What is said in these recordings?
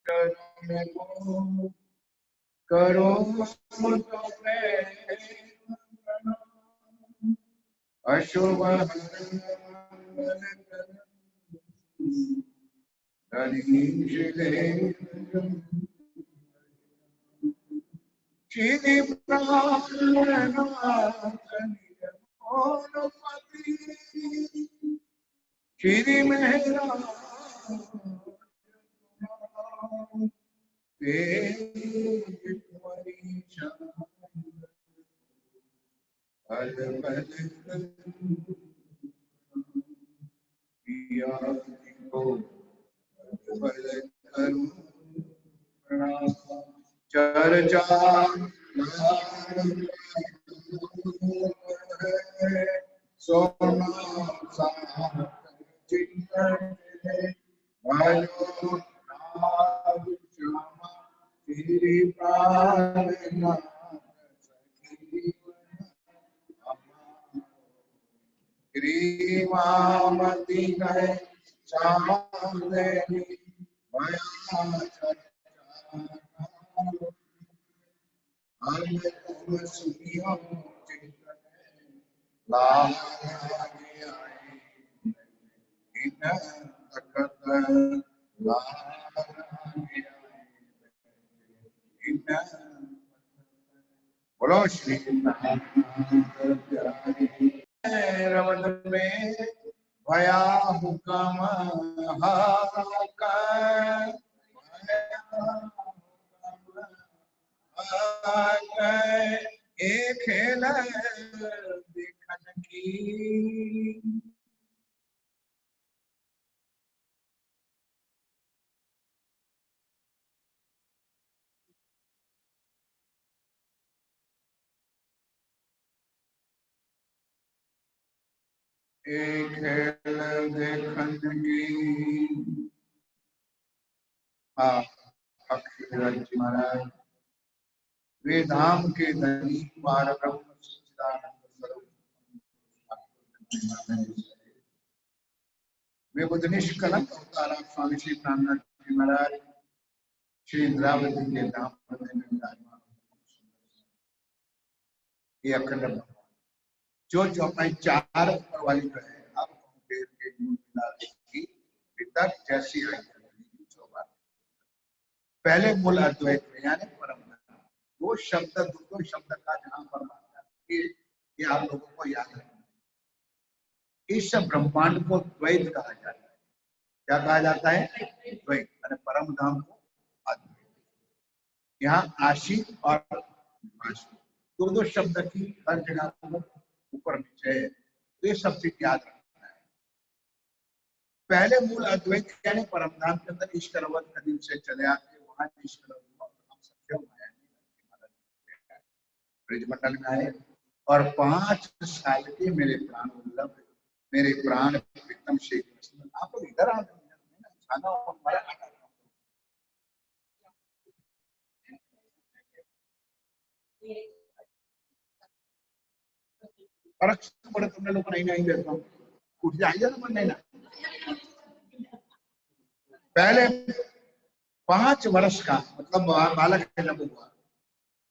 शरण को करो तो प्रेम अशुभ श्री श्री मेहरा चर्चा सोना ग्रीवामती गए चांदनी सुनियो बोलो श्री रमन में भया हुकम एक खेल देखन की एक खेल देखन की। हाँ अखिल महाराज वे धाम के धनी पार ब्रह्म सच्चिदानंद स्वरूप वे बुद्ध निष्कलंक अवतार स्वामी श्री प्राणनाथ जी महाराज श्री इंद्रावती के धाम में विराजमान। ये अखंड जो चौपाई चार ऊपर वाली जो है आप के मूल की पितर जैसी है पहले मूल अद्वैत में यानी परम वो शब्द दो शब्द का जहां पर ये आप लोगों को याद रखना। इस ब्रह्मांड को द्वैत कहा जाता है। क्या कहा जाता है? द्वैत। परम धाम को अद्वैत। यहाँ आशी और आशी दो शब्द की हर जगह ऊपर नीचे है, तो ये सब चीज याद रखना है। पहले मूल अद्वैत यानी परम धाम के अंदर ईश्वरवत कदीम से चले आते वहां ईश्वर ब्रजमंडल में आए और 5 साल के मेरे प्राण वल्लभ मेरे प्राण प्रीतम श्री कृष्ण आप लोग इधर आ खाना हमारा बड़े तुमने लोग नहीं नहीं देता हूँ उठ जाइए ना मन नहीं ना। पहले 5 वर्ष का मतलब बालक जब हुआ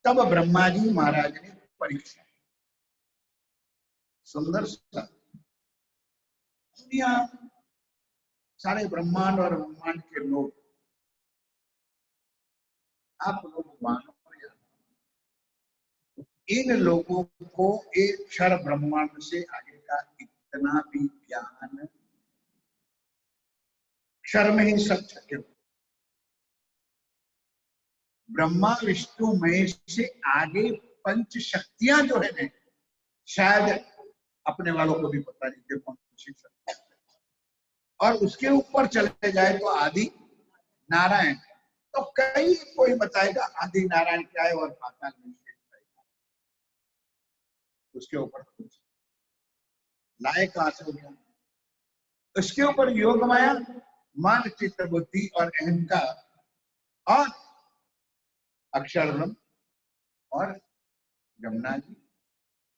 तब ब्रह्मा जी महाराज ने परीक्षा सुंदर दुनिया सारे ब्रह्मांड और ब्रह्मांड के लोग आप लोग मानो इन लोगों को एक क्षर ब्रह्मांड से आगे का इतना भी ज्ञान क्षर में ही सब छके ब्रह्मा विष्णु महेश से आगे पंच शक्तियां जो है शायद अपने वालों को भी पता नहीं कि कौन सी शक्ति और उसके ऊपर चले जाए तो आदि नारायण तो कई कोई बताएगा आदि नारायण क्या है और पाताल में उसके ऊपर कुछ लायक कहां से हो गया। उसके ऊपर योग माया मान चित्त बुद्धि और अहंकार और अक्षर ब्रह्म और यमुना जी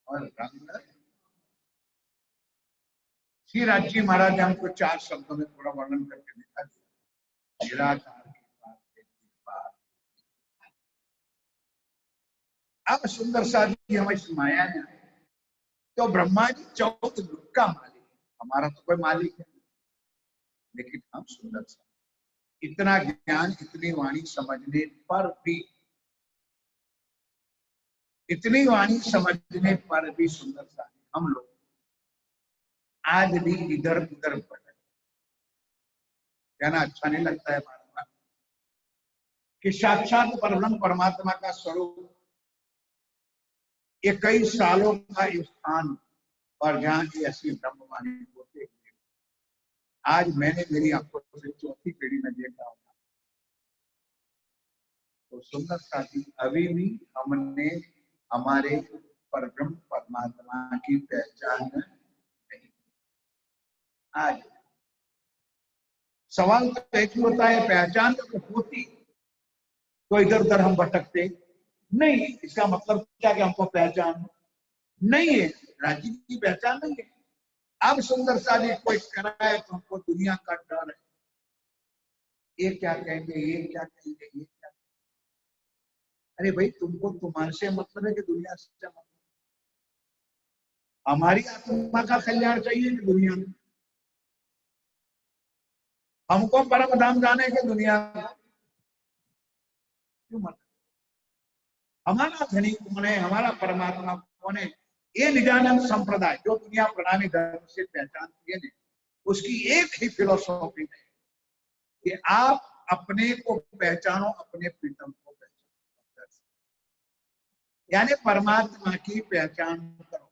और रंग श्री राज जी महाराज ने हमको 4 शब्दों में थोड़ा वर्णन करके दिखा दिया। निराकार की बात है अब सुंदर सा जी हम इस माया में आए तो ब्रह्मा जी 14 लोक का मालिक, हमारा तो कोई मालिक है, लेकिन हम सुंदर सा इतना ज्ञान इतनी वाणी समझने पर भी, इतनी वाणी समझने पर भी सुंदर सा हम लोग आज भी इधर उधर भटक, कहना अच्छा नहीं लगता है बार बार कि साक्षात परब्रह्म परमात्मा का स्वरूप ये कई सालों का स्थान और जहां की ऐसी ब्रह्मवाणी होते हुए आज मैंने मेरी आंखों से चौथी पीढ़ी में देखा होगा। तो सुंदर साथी अभी भी हमने हमारे परब्रह्म परमात्मा की पहचान नहीं। आज सवाल तो एक ही होता है, पहचान तो होती तो इधर उधर हम भटकते नहीं। इसका मतलब क्या कि हमको पहचान नहीं है, राज्य की पहचान नहीं है। अब सुंदर सा जी कोई कराए तो हमको दुनिया का डर है, ये क्या कहेंगे, ये क्या कहेंगे, ये क्या। अरे भाई तुमको तुम्हारे से मतलब है कि दुनिया से मतलब, हमारी आत्मा का कल्याण चाहिए कि दुनिया में, हमको परम धाम जाने के दुनिया क्यों मतलब, हमारा धनी कौन है, हमारा परमात्मा कौन है। ये निजानंद संप्रदाय जो दुनिया प्रणामी धर्म से पहचान किए, उसकी एक ही फिलोसॉफी है कि आप अपने को पहचानो, अपने प्रीतम को पहचानो, यानी परमात्मा की पहचान करो।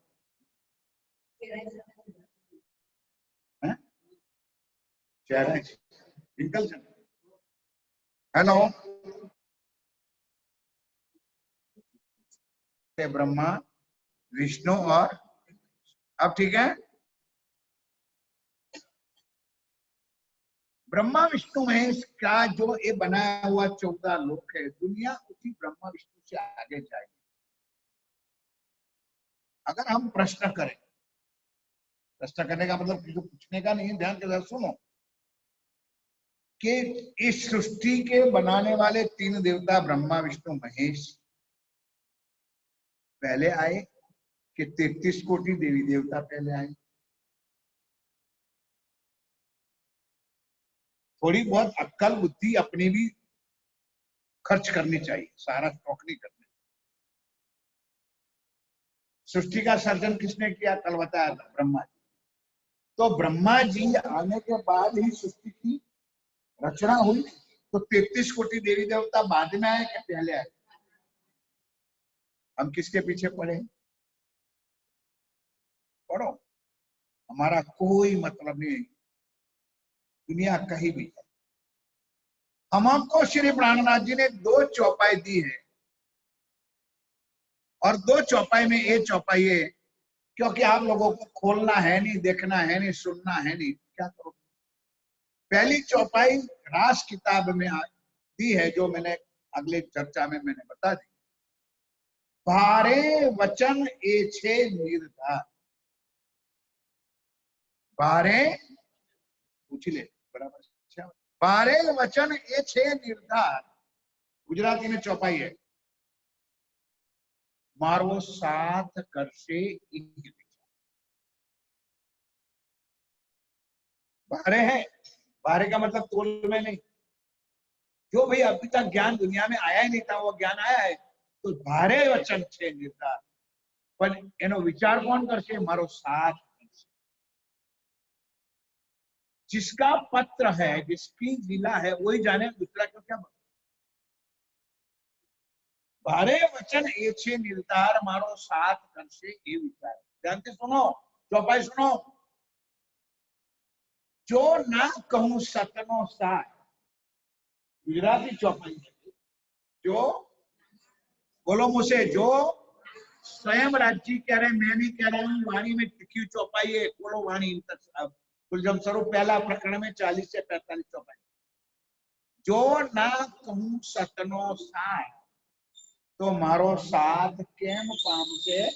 हेलो, ब्रह्मा विष्णु और, अब ठीक है, ब्रह्मा विष्णु महेश का जो ये बनाया हुआ 14 लोक है, दुनिया उसी ब्रह्मा विष्णु से आगे जाएगी। अगर हम प्रश्न करें, प्रश्न करने का मतलब किसी को पूछने का नहीं है, ध्यान के साथ सुनो कि इस सृष्टि के बनाने वाले 3 देवता ब्रह्मा विष्णु महेश पहले आए कि 33 कोटि देवी देवता पहले आए। थोड़ी बहुत अक्कल बुद्धि अपनी भी खर्च करनी चाहिए, सारा स्टॉक नहीं करना। सृष्टि का सर्जन किसने किया, कल बताया था, ब्रह्मा जी। तो ब्रह्मा जी आने के बाद ही सृष्टि की रचना हुई। तो 33 कोटि देवी देवता बाद में आए कि पहले आए? हम किसके पीछे पड़े? पढ़ो, हमारा कोई मतलब नहीं, दुनिया कहीं भी। हमको श्री प्राणनाथ जी ने 2 चौपाई दी है, और 2 चौपाई में ये चौपाई है, क्योंकि आप लोगों को खोलना है नहीं, देखना है नहीं, सुनना है नहीं, क्या करो। पहली चौपाई रास किताब में दी है, जो मैंने अगले चर्चा में मैंने बता दी। भारे वचन ए छे निर्धार, भारे पूछ ले बराबर, भारे वचन ए छे निर्धार, गुजराती में चौपाई है, मारो 7 करसे भारे है। भारे का मतलब तोल में नहीं, जो भाई अभी तक ज्ञान दुनिया में आया ही नहीं था वो ज्ञान आया है, तो भारे वचन छे निर्धार, पर एनो विचार कौन करશે, मारो 7 करશે। जिसका पत्र है, जिसकी जिला है, वही जाने, दूसरा क्यों क्या। भारे वचन ए छे निर्धार, मारो 7 करશે ये विचार। ध्यान से सुनो, चौपाई सुनो, जो ना कहूं सतनो सार, गुजराती चौपाई, जो बोलो मुझसे, जो स्वयं राज्य कह रहे, मैं नहीं कह रहा हूं, वाणी में लिखी चौपाई है, बोलो वाणी कुलजम स्वरूप पहला प्रकरण में 40 से 45 चौपाई। जो ना कहूं सतनो सार, तो मारो 7 केम पामसे।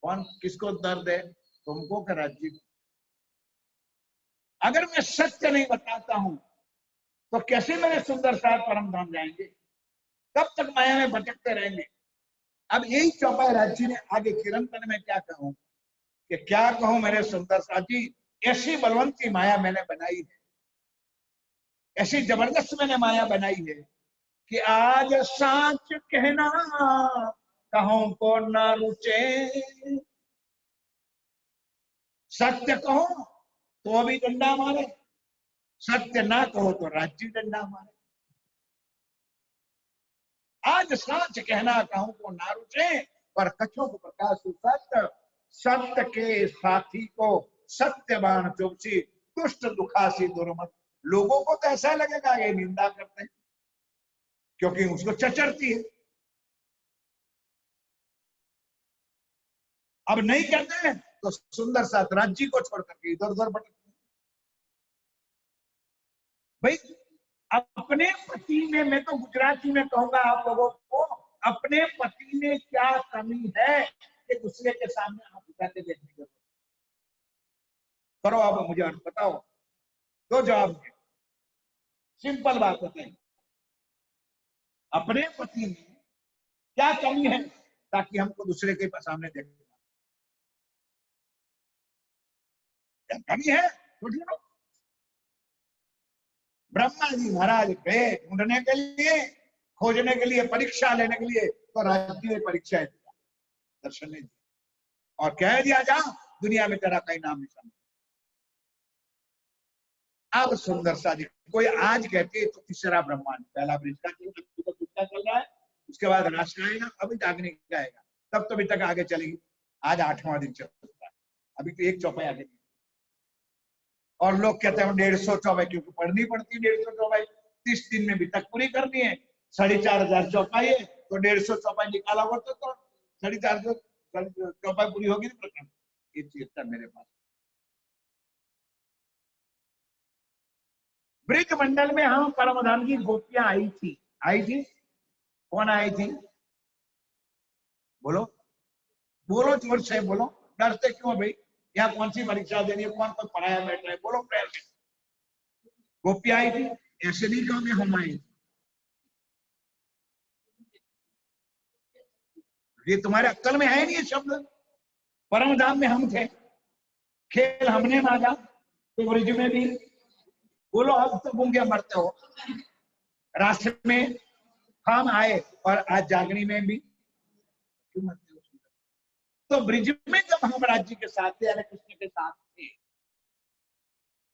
कौन किसको दर्द है, तुमको कि राज्य को? अगर मैं सत्य नहीं बताता हूं तो कैसे मेरे सुंदर साथ परम धाम जाएंगे, कब तक माया में भटकते रहेंगे। अब यही चौपाई राज्य ने आगे किरंतन में क्या कहूं कि क्या कहूं मेरे सुंदर साथी, ऐसी बलवंती माया मैंने बनाई है, ऐसी जबरदस्त मैंने माया बनाई है कि आज साच कहना कहूं को ना रुचे, सत्य कहो तो अभी डंडा मारे, सत्य ना कहो तो राज्य डंडा मारे। आज साच कहना कहूं को ना रुचे, पर कछुक प्रकाश सत्य, सत्य के साथी को सत्यवान चुपसी, दुष्ट दुखासी दुर्मत। लोगों को तो ऐसा लगेगा ये निंदा करते हैं क्योंकि उसको चचरती है, अब नहीं करते हैं तो सुंदर साथ राज्य को छोड़ करके इधर उधर भटकते हैं। भाई अपने पति में, मैं तो गुजराती में कहूंगा आप लोगों को, अपने पति में क्या कमी है कि दूसरे के सामने आप उठाते देखने की जरूरत करो। अब मुझे बताओ, दो जवाब है, सिंपल बात बताइए, अपने पति में क्या कमी है ताकि हमको दूसरे के सामने देखना, क्या कमी है ढूंढो। ब्रह्मा जी महाराज गए ढूंढने के लिए, खोजने के लिए, परीक्षा लेने के लिए, तो राज्य ने परीक्षा दिया, दर्शन नहीं दिया और कह दिया जा दुनिया में तेरा कहीं नाम निशान। अब सुंदर सा जी कोई आज कहते तो तीसरा ब्रह्मांड, पहला ब्रिज का चल रहा है, उसके बाद राष्ट्र आएगा, अभी जागने का आएगा, तब तो अभी तक आगे चलेगी। आज 8वां दिन चल रहा है, अभी तो एक चौपाई आगे, और लोग कहते हैं 150 चौपाई, क्योंकि पढ़नी पड़ती है 150 चौपाई, 30 दिन में भी तक पूरी करनी है। 4,500 चौपाई है तो 150 चौपाई निकाला हुआ तो 4,500 चौपाई पूरी होगी ना प्रकरण। ये चीज था मेरे पास। ब्रिज मंडल में हम परमधाम की गोपियां आई थी, कौन आई थी? बोलो बोलो, जोर से बोलो, डरते क्यों भाई? यहाँ कौन सी परीक्षा देनी है, कौन कोई पढ़ाया बैठ रहा है, बोलो प्रेम से। गोपियां आई थी, ऐसे नहीं कहोगे हम आए, ये तुम्हारे अक्कल में है नहीं ये शब्द। परमधाम में हम थे, खेल हमने मांगा, तो ब्रिज में भी बोलो, अब तो गूंगे मरते हो। रास्ते में हम आए और आज जागनी में भी क्यों मरते हो? तो ब्रिज में जब हम राज्य के साथ थे, कृष्ण के साथ थे,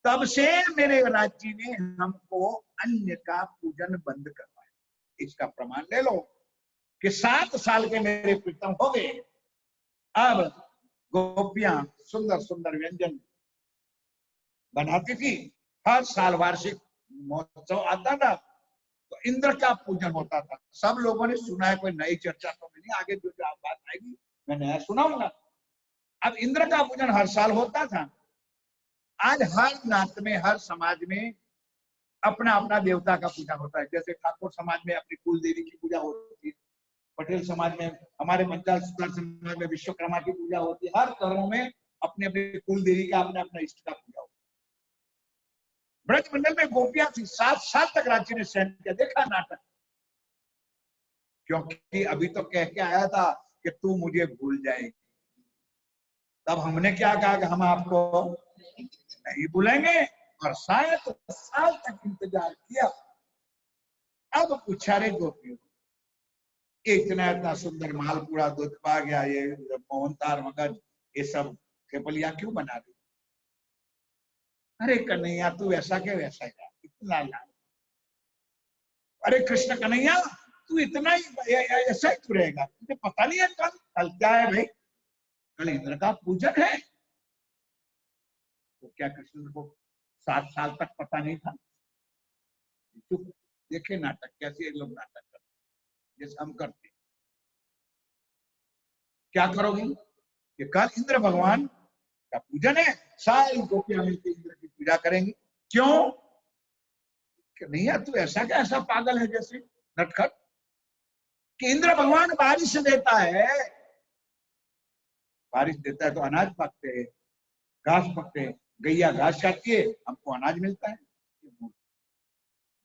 तब से मेरे राज्य ने हमको अन्य का पूजन बंद करवाया। इसका प्रमाण ले लो कि 7 साल के मेरे प्रीतम हो गए। अब गोपियां सुंदर सुंदर व्यंजन बनाती थी, हर साल वार्षिक महोत्सव आता था तो इंद्र का पूजन होता था। सब लोगों ने सुना है, कोई नई चर्चा तो नहीं, आगे जो बात आएगी मैं नया सुनाऊंगा। अब इंद्र का पूजन हर साल होता था। आज हर नात में, हर समाज में अपना अपना देवता का पूजा होता है। जैसे ठाकुर समाज में अपनी कुल देवी की पूजा होती है, पटेल समाज में, हमारे मंचाल सुधार समाज में विश्वकर्मा की पूजा होती है। हर धर्मों में अपने अपने कुल देवी का, अपने अपना इष्ट का पूजा होता है। ब्रज मंडल में गोपियां थी, 7 साल तक राज्य ने सहन किया, देखा नाटक, क्योंकि अभी तो कह के आया था कि तू मुझे भूल जाएगी। तब हमने क्या कहा कि हम आपको नहीं भूलेंगे, और 7 साल तक इंतजार किया। अब पूछा रे गोपियों, इतना इतना सुंदर मालपुड़ा, दूध पा गया, ये मोहनतार मगज, ये सब खेपलियां क्यों बना दी? अरे कन्हैया तू ऐसा के वैसा है, इतना लाल। अरे कृष्ण कन्हैया तू इतना ही ऐसा ही तू रहेगा, तुझे पता नहीं है कल क्या है भाई? कल इंद्र का पूजन है। तो क्या कृष्ण को 7 साल तक पता नहीं था? चुप, देखे नाटक कैसे ये लोग नाटक करते, जैसे हम करते। क्या करोगी कि कल इंद्र भगवान का पूजन है, सारी गोपियां मिलकर इंद्र की पूजा करेंगी। क्यों? नहीं तू ऐसा क्या, ऐसा पागल है जैसे नटखट, कि इंद्र भगवान बारिश देता है, बारिश देता है तो अनाज पकते हैं, घास पकते हैं, गैया घास खाती है, हमको अनाज मिलता है।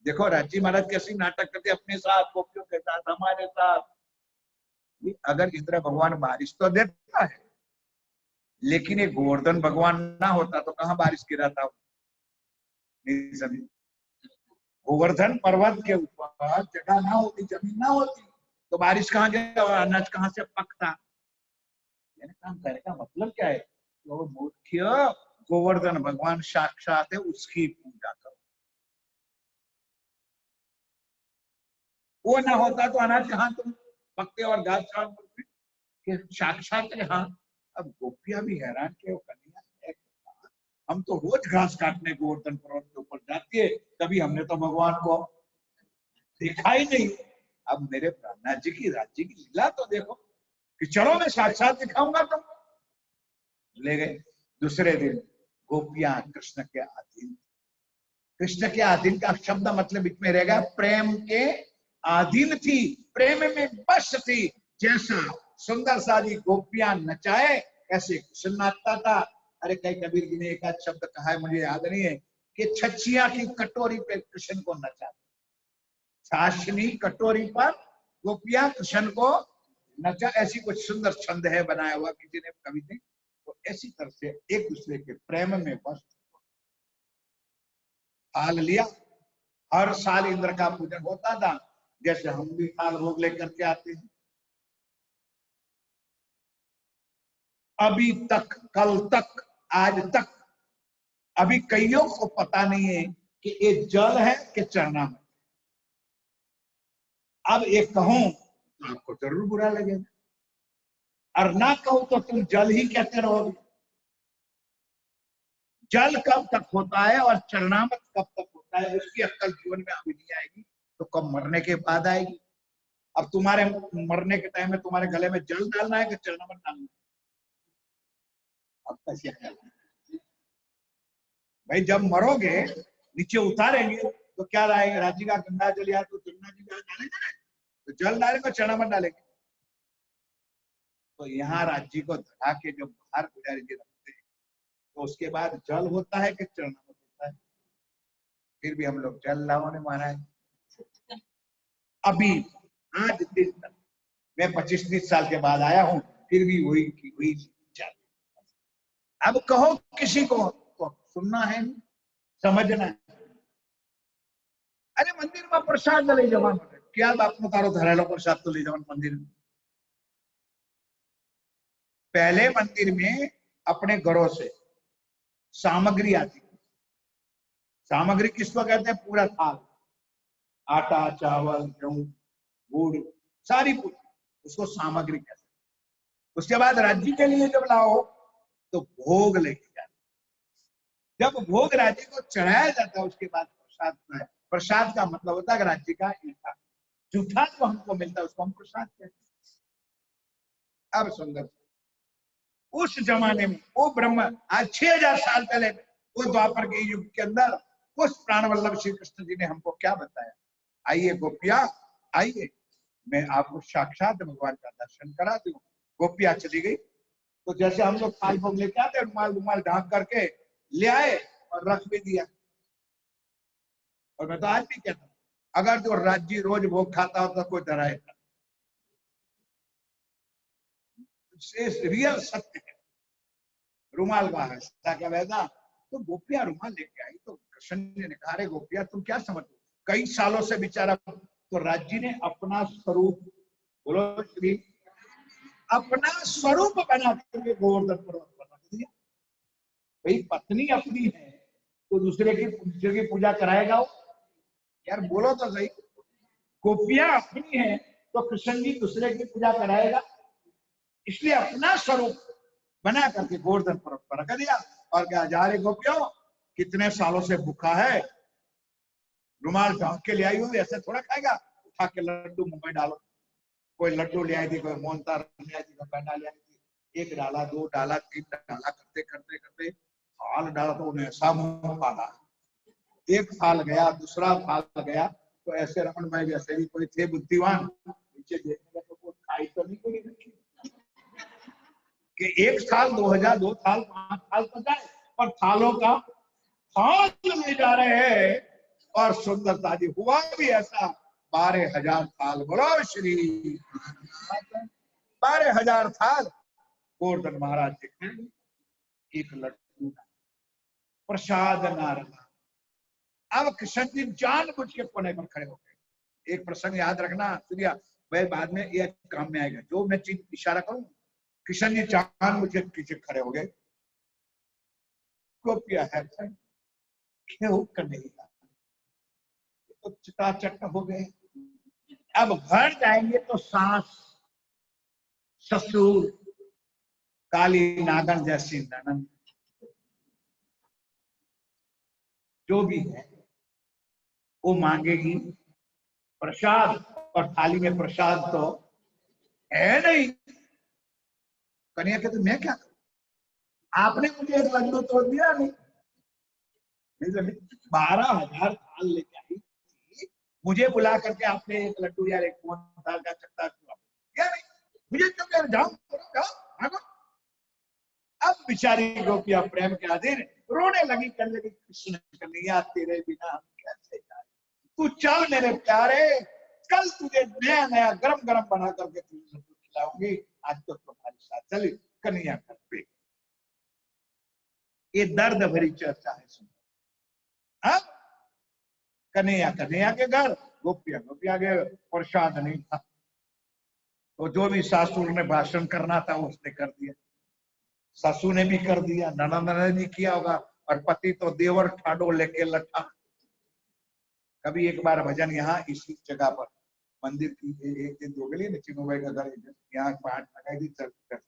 देखो राजी महाराज कैसी नाटक करते अपने साथ, गोपियों के साथ, हमारे साथ। अगर इंद्र भगवान बारिश तो देता है, लेकिन ये गोवर्धन भगवान ना होता तो कहाँ बारिश गिराता हो? नहीं समझे? गोवर्धन पर्वत के ऊपर जगह ना होती, जमीन ना होती, तो बारिश कहाँ गिरता और अनाज कहाँ से पकता? मैंने काम करने का मतलब क्या है? तो मुख्य गोवर्धन भगवान साक्षात है, उसकी पूजा करो। वो ना होता तो अनाज कहाँ तुम पकते और घास छाड़ पड़ते कि साक्षात है। हाँ, अब गोपियां भी हैरान के वो कन्हैया है, हम तो रोज घास काटने गोवर्धन पर्वत के ऊपर जाती है, कभी हमने तो भगवान को देखा ही नहीं। अब मेरे प्राणनाथ जी की राज्य की लीला तो देखो कि चलो मैं साक्षात दिखाऊंगा तुमको। ले गए। दूसरे दिन गोपियां कृष्ण के अधीन। कृष्ण के अधीन का शब्द मतलब इसमें रहेगा प्रेम के अधीन थी, प्रेम में बस थी। जैसा सुंदर सारी गोपियां नचाए ऐसे कृष्ण नाचता था। अरे कई कबीर जी ने एक आध शब्द कहा है, मुझे याद नहीं है, कि छछिया की कटोरी पे कृष्ण को नचा, चाशनी कटोरी पर गोपियां कृष्ण को नचा। ऐसी कुछ सुंदर छंद है बनाया हुआ किसी ने, कवि ने। तो ऐसी तरह से एक दूसरे के प्रेम में बस थाल लिया। हर साल इंद्र का पूजन होता था, जैसे हम भी थाल भोग लेकर के आते हैं। अभी तक, कल तक, आज तक अभी कईयों को पता नहीं है कि ये जल है कि चरणामृत। अब ये कहूं तो आपको जरूर बुरा लगेगा, और ना कहूं तो तुम जल ही कहते रहोगे। जल कब तक होता है और चरणामृत कब तक होता है, उसकी अक्कल जीवन में अभी नहीं आएगी तो कब मरने के बाद आएगी। अब तुम्हारे मरने के टाइम में तुम्हारे गले में जल डालना है कि चरणामृत डालना है? अब कैसे भाई, जब मरोगे नीचे उतारेंगे तो क्या लाएंगे? राज्य का गंगा जल या तो गंगा जी का डालेंगे ना, तो जल डालेंगे, चरणामृत डालेंगे। तो यहाँ राज्य को धरा के जब बाहर पुजारी जी रखते हैं तो उसके बाद जल होता है कि चरणामृत होता है? फिर भी हम लोग जल लाओ ने महाराज। अभी आज दिन तक मैं 25-30 साल के बाद आया हूं, फिर भी वही की वही चल। अब कहो किसी को तो सुनना है, समझना है। अरे मंदिर में प्रसाद ले जवान, क्या बात में तारो धरेलो प्रसाद तो ले जवान मंदिर में। पहले मंदिर में अपने घरों से सामग्री आती थी। सामग्री किसको कहते हैं? पूरा थाल, आटा, चावल, गेहूं, गुड़, सारी पूरी, उसको सामग्री कहते हैं। उसके बाद राज्य के लिए जब लाओ तो भोग लेके जाते। जब भोग राज्य को चढ़ाया जाता है उसके बाद प्रसाद है। प्रसाद का मतलब होता है राज्य का ईटा, जूठा जो हमको मिलता है उसको हम प्रसाद कहते हैं। अब सुंदर, उस जमाने में वो ब्रह्म, आज 6000 साल पहले वो द्वापर के युग के अंदर उस प्राण वल्लभ श्री कृष्ण जी ने हमको क्या बताया? आइए गोपिया, आइए मैं आपको साक्षात भगवान का दर्शन करा दूं। गोपिया चली गई, तो जैसे हम लोग थाल भोग लेके आते, रुमाल रुमाल ढांक करके ले आए और रख भी दिया। और मैं तो आज भी कहता हूँ, अगर जो राज्य रोज भोग खाता हो तो कोई डराएगा, रियल सत्य है। रुमाल बाहर क्या वैसा, तो गोपिया रुमाल लेके आई तो कृष्ण जी ने कहा, अरे गोपिया तुम क्या समझते हो, कई सालों से बेचारा, तो राज्य ने अपना स्वरूप, बोलो श्री, अपना स्वरूप बना करके गोवर्धन पर्वत पर रख दिया। भाई पत्नी अपनी है तो दूसरे की पूजा कराएगा वो? यार बोलो तो सही। गोपियां अपनी है तो कृष्ण जी दूसरे की पूजा कराएगा? इसलिए अपना स्वरूप बना करके गोवर्धन पर्वत पर रख दिया। और क्या, जा रहे गोपियों, कितने सालों से भूखा है, रुमाल ढांक के ले आई हो, ऐसे थोड़ा खाएगा, उठा के लड्डू मुंह में डालो। कोई लड्डू ले आई थी, कोई मोहनतार ले आई थी, कोई पेंडा ले आई थी। एक डाला, दो डाला, तीन डाला, करते करते करते थाल डाला तो उन्हें ऐसा मुंह पाला। एक थाल गया, दूसरा थाल गया, तो ऐसे रमन भाई जैसे भी कोई थे बुद्धिमान, नीचे देखने का तो कोई खाई तो नहीं कोई रखी कि एक थाल 2000, 2 थाल, 5 थाल तो जाए, और थालों का थाल ले जा रहे हैं। और सुंदरता जी हुआ भी ऐसा, 12,000 थाल। बोलो श्री। 12,000 साल गोवर्धन महाराज दिखाएंगे, एक लड्डू प्रसाद नारद। अब कृष्ण जी जानबूझ के कोने पर खड़े हो गए। एक प्रसंग याद रखना सूर्या, वह बाद में यह काम में आएगा। जो मैं चीज इशारा करूं, कृष्ण जी जानबूझ के पीछे खड़े हो गए। गोपिया है क्यों कन्हैया, तो चटाचट हो गए। अब घर जाएंगे तो सास ससुर काली नागन जैसी ननद जो भी है वो मांगेगी प्रसाद, और थाली में प्रसाद तो है नहीं। कन्हैया कहते मैं क्या करूं, आपने मुझे एक लड्डू तोड़ दिया नहीं। 12,000 साल लेके आई थी, मुझे बुला करके आपने एक लड्डू या एक कौन दाल का चक्का किया नहीं, मुझे क्यों कह रहे, जाओ भागो। अब बेचारी गोपिया प्रेम के अधीन रोने लगी, कहने लगी कृष्ण कन्हैया तेरे बिना हम कैसे जाए, तू चल मेरे प्यारे, कल तुझे नया नया गरम गरम बना करके तुझे लड्डू खिलाऊंगी, आज तो तुम्हारे साथ चली कन्हैया घर पे। ये दर्द भरी चर्चा है, सुन। अब कन्हैया कन्हैया के घर, गोपिया गोपिया के, प्रसाद नहीं था तो जो भी सासुर ने भाषण करना था उसने कर दिया, सासू ने भी कर दिया, ननद ने भी किया होगा, और पति तो देवर ठाडो लेके लटा। कभी एक बार भजन यहाँ इसी जगह पर मंदिर की एक दिन दो गली चिन्नू भाई का घर, यहाँ पाठ लगाई थी,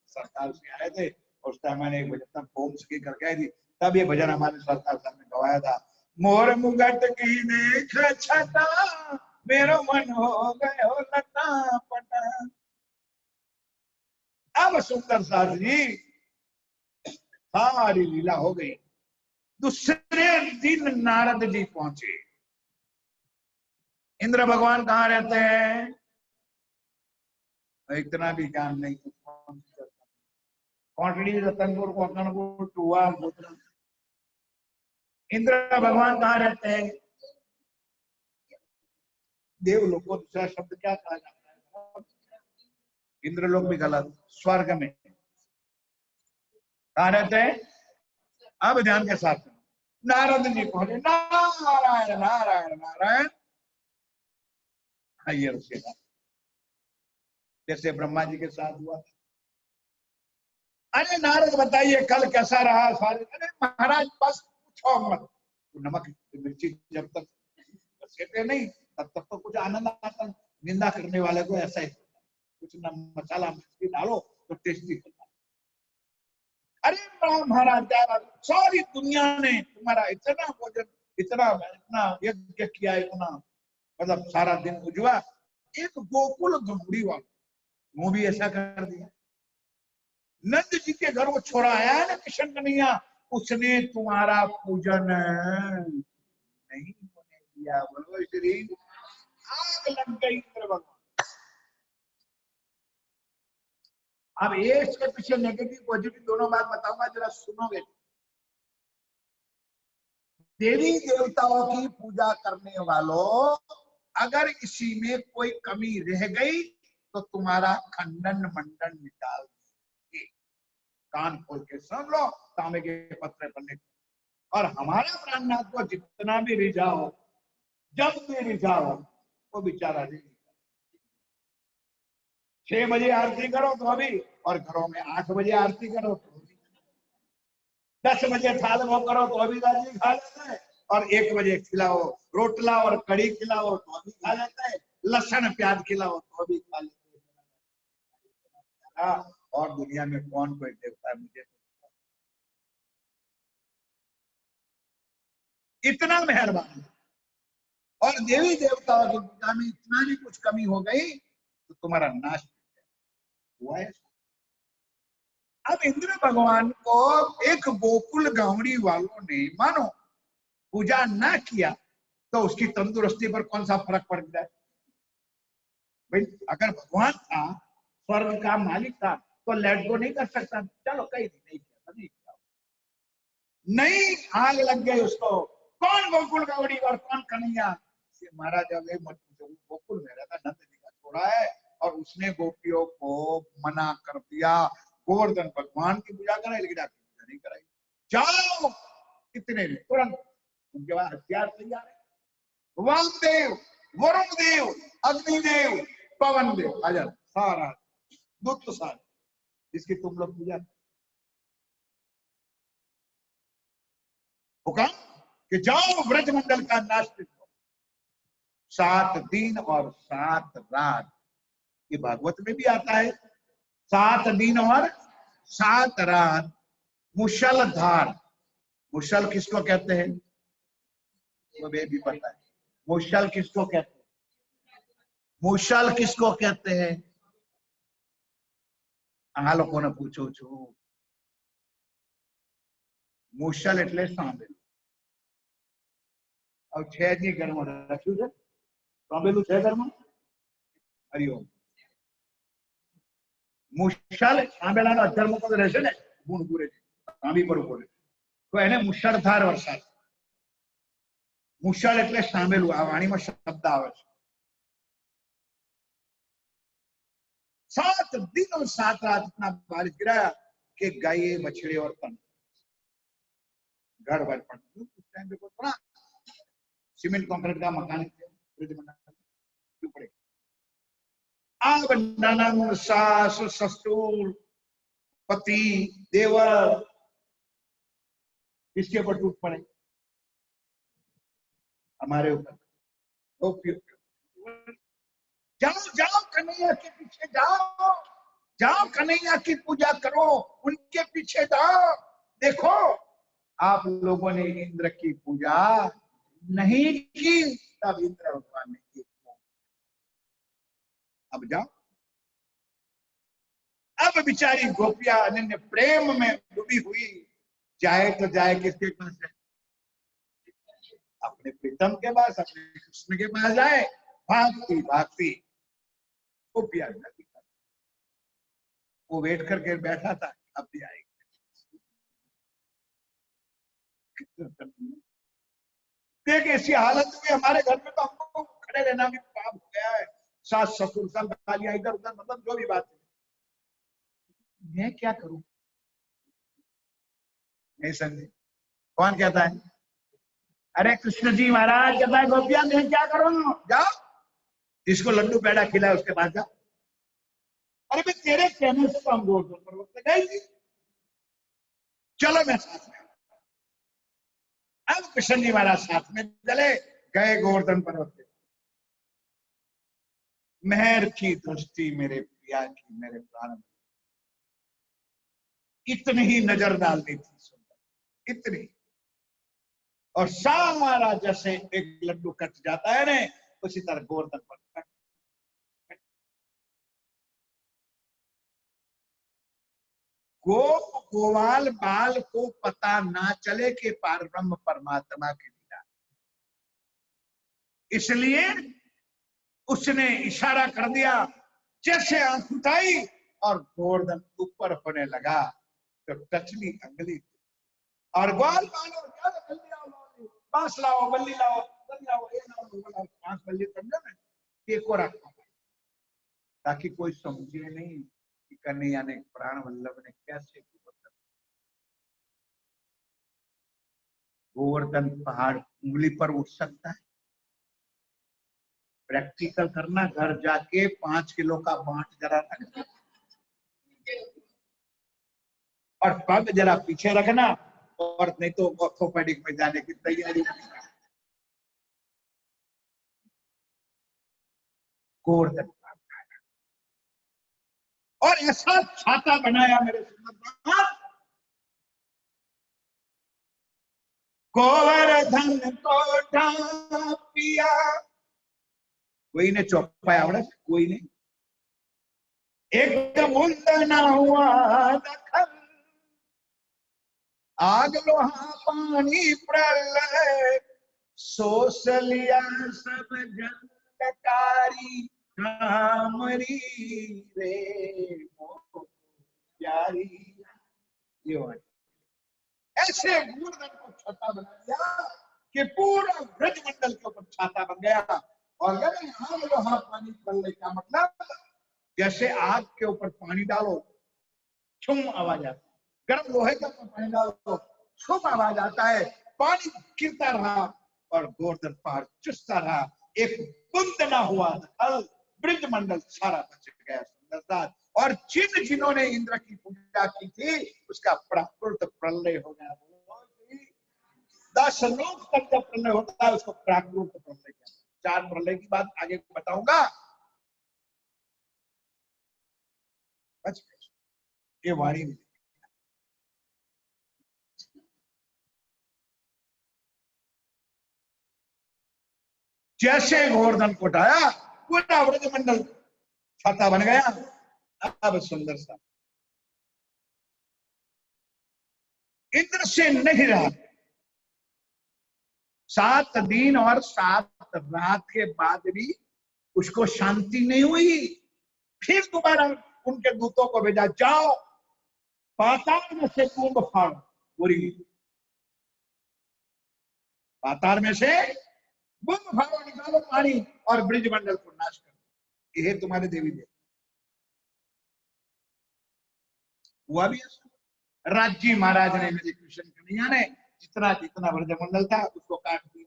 सरकार से आए थे, उस टाइम मैंने एक भजन फोम से करके आई थी, तब ये भजन हमारे सरकार साहब ने गवाया था। मोर मुगट की देख छटा, मेरो मन हो गयो लटा पटा। अब सुंदर सास जी सारी लीला हो गई। दूसरे दिन नारद जी पहुंचे। इंद्र भगवान कहाँ रहते हैं, इतना भी ज्ञान नहीं तो कोटड़ी रतनपुर कोकणपुर टुआ गोत्रा। इंद्र भगवान कहाँ रहते हैं, देवलोक को दूसरा शब्द क्या कहा जाता है, इंद्रलोक भी गलत, स्वर्ग में कहाँ रहते हैं। अब ध्यान के साथ नारद जी पहुंचे, नारायण नारायण नारायण, ये रुकेगा जैसे ब्रह्मा जी के साथ हुआ। अरे नारद बताइए कल कैसा रहा सारे, अरे महाराज बस पूछो मत, नमक मिर्ची जब तक सेटे नहीं तब तक तो कुछ आनंद आता, निंदा करने वाले को ऐसा ही कुछ न मसाला मिर्ची डालो तो टेस्टी होता। अरे महाराज सारी दुनिया ने तुम्हारा इतना भोजन, इतना यज्ञ किया, इतना मतलब सारा दिन उजवा, एक गोकुल घुमड़ी वाला वो भी ऐसा कर दिया। नंद जी के घर वो छोरा आया ना कृष्ण कन्हैया, उसने तुम्हारा पूजन नहीं होने दिया, बोलो श्री, आग लग गई इंद्र भगवान। अब इसके पीछे नेगेटिव पॉजिटिव दोनों बात बताऊंगा, जरा सुनोगे। देवी देवताओं की पूजा करने वालों, अगर इसी में कोई कमी रह गई तो तुम्हारा खंडन मंडन निकाल देंगे। कान खोल के सुन लो, तांबे के पत्रे पर लिख। और हमारा प्राणनाथ को जितना भी रिझाओ, जब भी रिझाओ, वो बेचारा नहीं। 6 बजे आरती करो तो अभी, और घरों में 8 बजे आरती करो तो 10 बजे थाल वो करो तो अभी दादी खा लेता है, और 1 बजे खिलाओ रोटला और कड़ी खिलाओ तो अभी खा लेता है, लहसुन प्याज खिलाओ तो अभी खा लेते हैं। और दुनिया में कौन कोई देवता है मुझे इतना मेहरबान। और देवी देवताओं की पूजा में इतना भी कुछ कमी हो गई तो तुम्हारा नाश हुआ है। अब इंद्र भगवान को एक गोकुल गावड़ी वालों ने मानो पूजा ना किया तो उसकी तंदुरुस्ती पर कौन सा फर्क पड़ जाए। भाई अगर भगवान था, स्वर्ग का मालिक था, तो लेट गो नहीं कर सकता, चलो कहीं नहीं किया, नहीं किया, नहीं आग लग गई उसको। कौन गोकुल गावड़ी और कौन कन्हैया, महाराज गोकुल में रहता, नंद जी का छोड़ा है, और उसने गोपियों को मना कर दिया, गोवर्धन भगवान की पूजा कराई लेकिन आपकी पूजा नहीं कराई। जाओ, इतने में तुरंत उनके पास हथियार तैयार है, वामदेव, वरुण देव, अग्निदेव, पवन देव, आ जाओ, सारा दूत सारे जिसकी तुम लोग पूजा। हुक्म कि जाओ ब्रजमंडल का नाश करो। 7 दिन और 7 रात, ये भागवत में भी आता है, 7 दिन और 7 रात मुसलधार। मुसल किसको कहते हैं, वो भी पता है। मुसल किसको कहते हैं, मुसल किसको कहते हैं, आ लोगों ने पूछो छो। मुसल એટલે સાંભેલું। अब छह जी घर में रख्યું છે, સાંભેલું છે ઘરમાં। હરિઓમ। મુશલ સાંભેલાનો અક્ષર મુકતો રહેશે ને, ગુણ પૂરે સાંભી પર બોલે તો એને મુશળધાર વરસાદ। મુશળ એટલે સાંભેલું, આ વાણીમાં શબ્દ આવે છે। 7 दिन और 7 रात इतना बारिश गिरा कि गाये बछड़े और तन घर भर पड़। उस टाइम पे थोड़ा सीमेंट कंक्रीट का मकान पड़े। अब ननद, सास, ससुर, पति, देवर किसके ऊपर टूट पड़े, हमारे ऊपर। जाओ जाओ कन्हैया के पीछे जाओ, जाओ कन्हैया की पूजा करो, उनके पीछे जाओ। देखो आप लोगों ने इंद्र की पूजा नहीं की, तब इंद्र भगवान ने की। अब जाओ। अब बेचारी गोपियां अनन्य प्रेम में डूबी हुई, जाए तो जाए किसके पास जाए, अपने प्रीतम के पास, अपने कृष्ण के पास जाए। भागती भागती गोपियां, वो वेट करके बैठा था, अब भी आएगी। देख ऐसी हालत में हमारे घर में तो हमको खड़े रहना भी पाप हो गया है। सास ससुर सब गालियां इधर उधर, मतलब जो भी बात है, मैं क्या करूं, नहीं समझे। कौन कहता है, अरे कृष्ण जी महाराज कहता है गोपियां मैं क्या करूं, जाओ जिसको लड्डू पेड़ा खिलाए उसके पास जाओ। अरे भाई तेरे कहने से तो हम गोवर्धन पर्वत पे गए थी, चलो मैं साथ में। अब कृष्ण जी महाराज साथ में चले गए गोवर्धन पर्वत पे। मेहर की दृष्टि मेरे पिया की, मेरे प्राण में इतनी ही नजर डालनी थी, सुंदर इतनी। और सारा जैसे एक लड्डू कट जाता है ना, उसी तरह गोवर्धन पर गोपाल बाल को पता ना चले कि पारब्रह्म परमात्मा की लीला, इसलिए उसने इशारा कर दिया, जैसे आंख उठाई और गोवर्धन ऊपर होने लगा तो टचनी अंगली और ग्वाल बालो, जल्दी आओ, बांस लाओ, बल्ली लाओ, बांस बल्ली समझो ना, एक और रखो ताकि कोई समझे नहीं कि कन्हैया ने प्राण वल्लभ ने कैसे गोवर्धन पहाड़ उंगली पर उठ सकता है। प्रैक्टिकल करना, घर जाके 5 किलो का बांट जरा रखना और पग जरा पीछे रखना, और नहीं तो ऑर्थोपेडिक में जाने की तैयारी करना। गोवर्धन और ऐसा छाता बनाया मेरे सुंदर, गोवर्धन को ढांपिया, कोई ने चौपाया आवड़े, कोई ने एक बूंद ना हुआ दखल, आग लोहा पानी प्रलय, सोच लिया सब जनकारी, कामरी रे प्यारी। ये ऐसे गोवर्धन को छाता बना दिया कि पूरा ब्रजमंडल के ऊपर छाता बन गया। और आग लोहा पानी प्रलय का मतलब जैसे आग के ऊपर पानी डालो छुम आवाज आता है, गर्म लोहे के ऊपर पानी डालो छुम आवाज आता है, पानी गिरता रहा और गोवर्धन पहाड़ चुसता रहा, एक बूंद ना हुआ दखल, ब्रज मंडल सारा बच गया। सुंदरता और जिन्होंने इंद्र की पूजा की थी उसका प्राकृत प्रलय हो गया। 10 लोग तक जब प्रलय होता है उसको प्राकृत प्रलय कहते हैं। 4 प्रलय की बात आगे बताऊंगा। ये वाणी में जैसे गोवर्धन को उठाया पूरा ब्रजमंडल छाता बन गया। अब सुंदर सा इंद्र से नहीं रहा। 7 दिन और 7 रात के बाद भी उसको शांति नहीं हुई। फिर दोबारा उनके दूतों को भेजा, जाओ पाताल में से कुंभ फाड़ो, पूरी पाताल में से कुंभ फाड़ो, निकालो पानी और ब्रजमंडल को नाश करो। यह तुम्हारे देवी देवता। हुआ भी ऐसा। राज्य महाराज ने मेरे कृष्ण कन्हैया ने जितना जितना ब्रजमंडल था उसको काट दिया,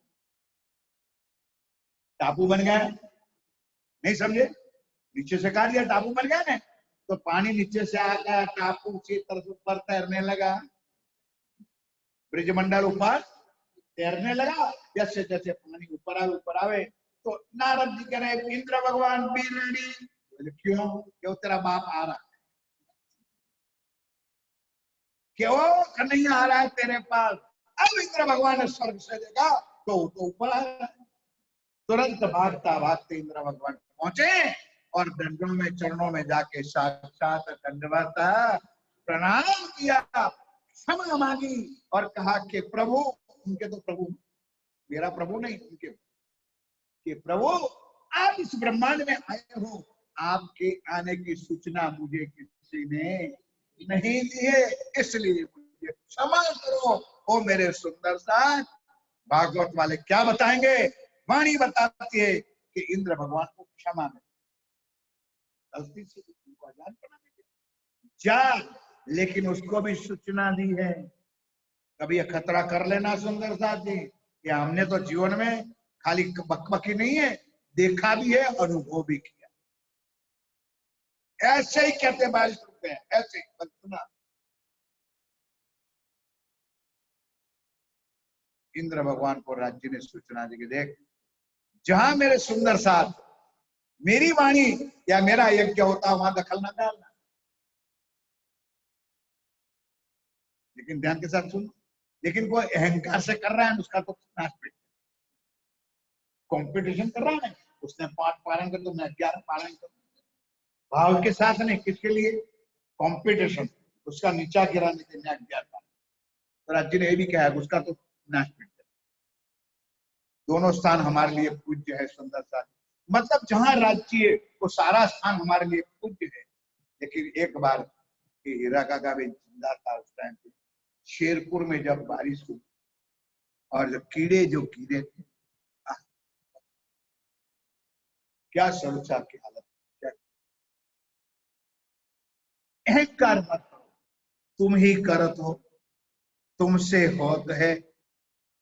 टापू बन गया। नहीं समझे? नीचे से काट दिया, टापू बन गया ना, तो पानी नीचे से आ गया, टापू से तरफ ऊपर तैरने लगा, ब्रजमंडल ऊपर तैरने लगा। जैसे जैसे पानी ऊपर आवे तो नारद जी कह रहे इंद्र भगवान बी रेडी। क्यों तेरा बाप आ रहा है, क्यों कन्हैया आ रहा है तेरे पास। अब इंद्र भगवान ने स्वर्ग से देखा तो ऊपर आ रहा है। तुरंत भागता भागते इंद्र भगवान पहुंचे और दंडों में चरणों में जाके साक्षात दंडवत प्रणाम किया, क्षमा मांगी और कहा कि प्रभु, उनके तो प्रभु, मेरा प्रभु नहीं, उनके कि प्रभु आप इस ब्रह्मांड में आए हो, आपके आने की सूचना मुझे किसी ने नहीं दी है, इसलिए मुझे क्षमा करो। ओ मेरे सुंदर सा भागवत वाले क्या बताएंगे? वाणी बताती है कि इंद्र भगवान को क्षमा में गलती से उनको आजाद बना दीजिए जा, लेकिन उसको भी सूचना दी है। कभी ये खतरा कर लेना सुंदर साथ जी कि हमने तो जीवन में खाली बकबकी नहीं है, देखा भी है, अनुभव भी किया। ऐसे ही कहते 22 रुपए ऐसे ही सुना। इंद्र भगवान को राज्य ने सूचना दी कि देख, जहां मेरे सुंदर साथ मेरी वाणी या मेरा यज्ञ होता वहां दखल न डालना। लेकिन ध्यान के साथ सुनो, लेकिन कोई अहंकार से कर रहा है उसका तो नाश पे कंपटीशन कर रहा है, उसने 5 पारण कर तो मैं 11 पारण कर, भाव के साथ नहीं, किसके लिए? कंपटीशन, उसका नीचा गिराने के लिए 11 पारण। तो राज्य ने यह भी कहा उसका तो नाश पे। दोनों स्थान हमारे लिए पूज्य है सुंदर सा, मतलब जहां राज्य वो सारा स्थान हमारे लिए पूज्य है। लेकिन एक बार हीरा काका भी जिंदा था उस टाइम पे, शेरपुर में जब बारिश हुई और जब कीड़े जो गिरे थे, क्या सरुचा की हालत, क्या अहंकार मत करो, तुम ही करत हो, तुमसे होत है,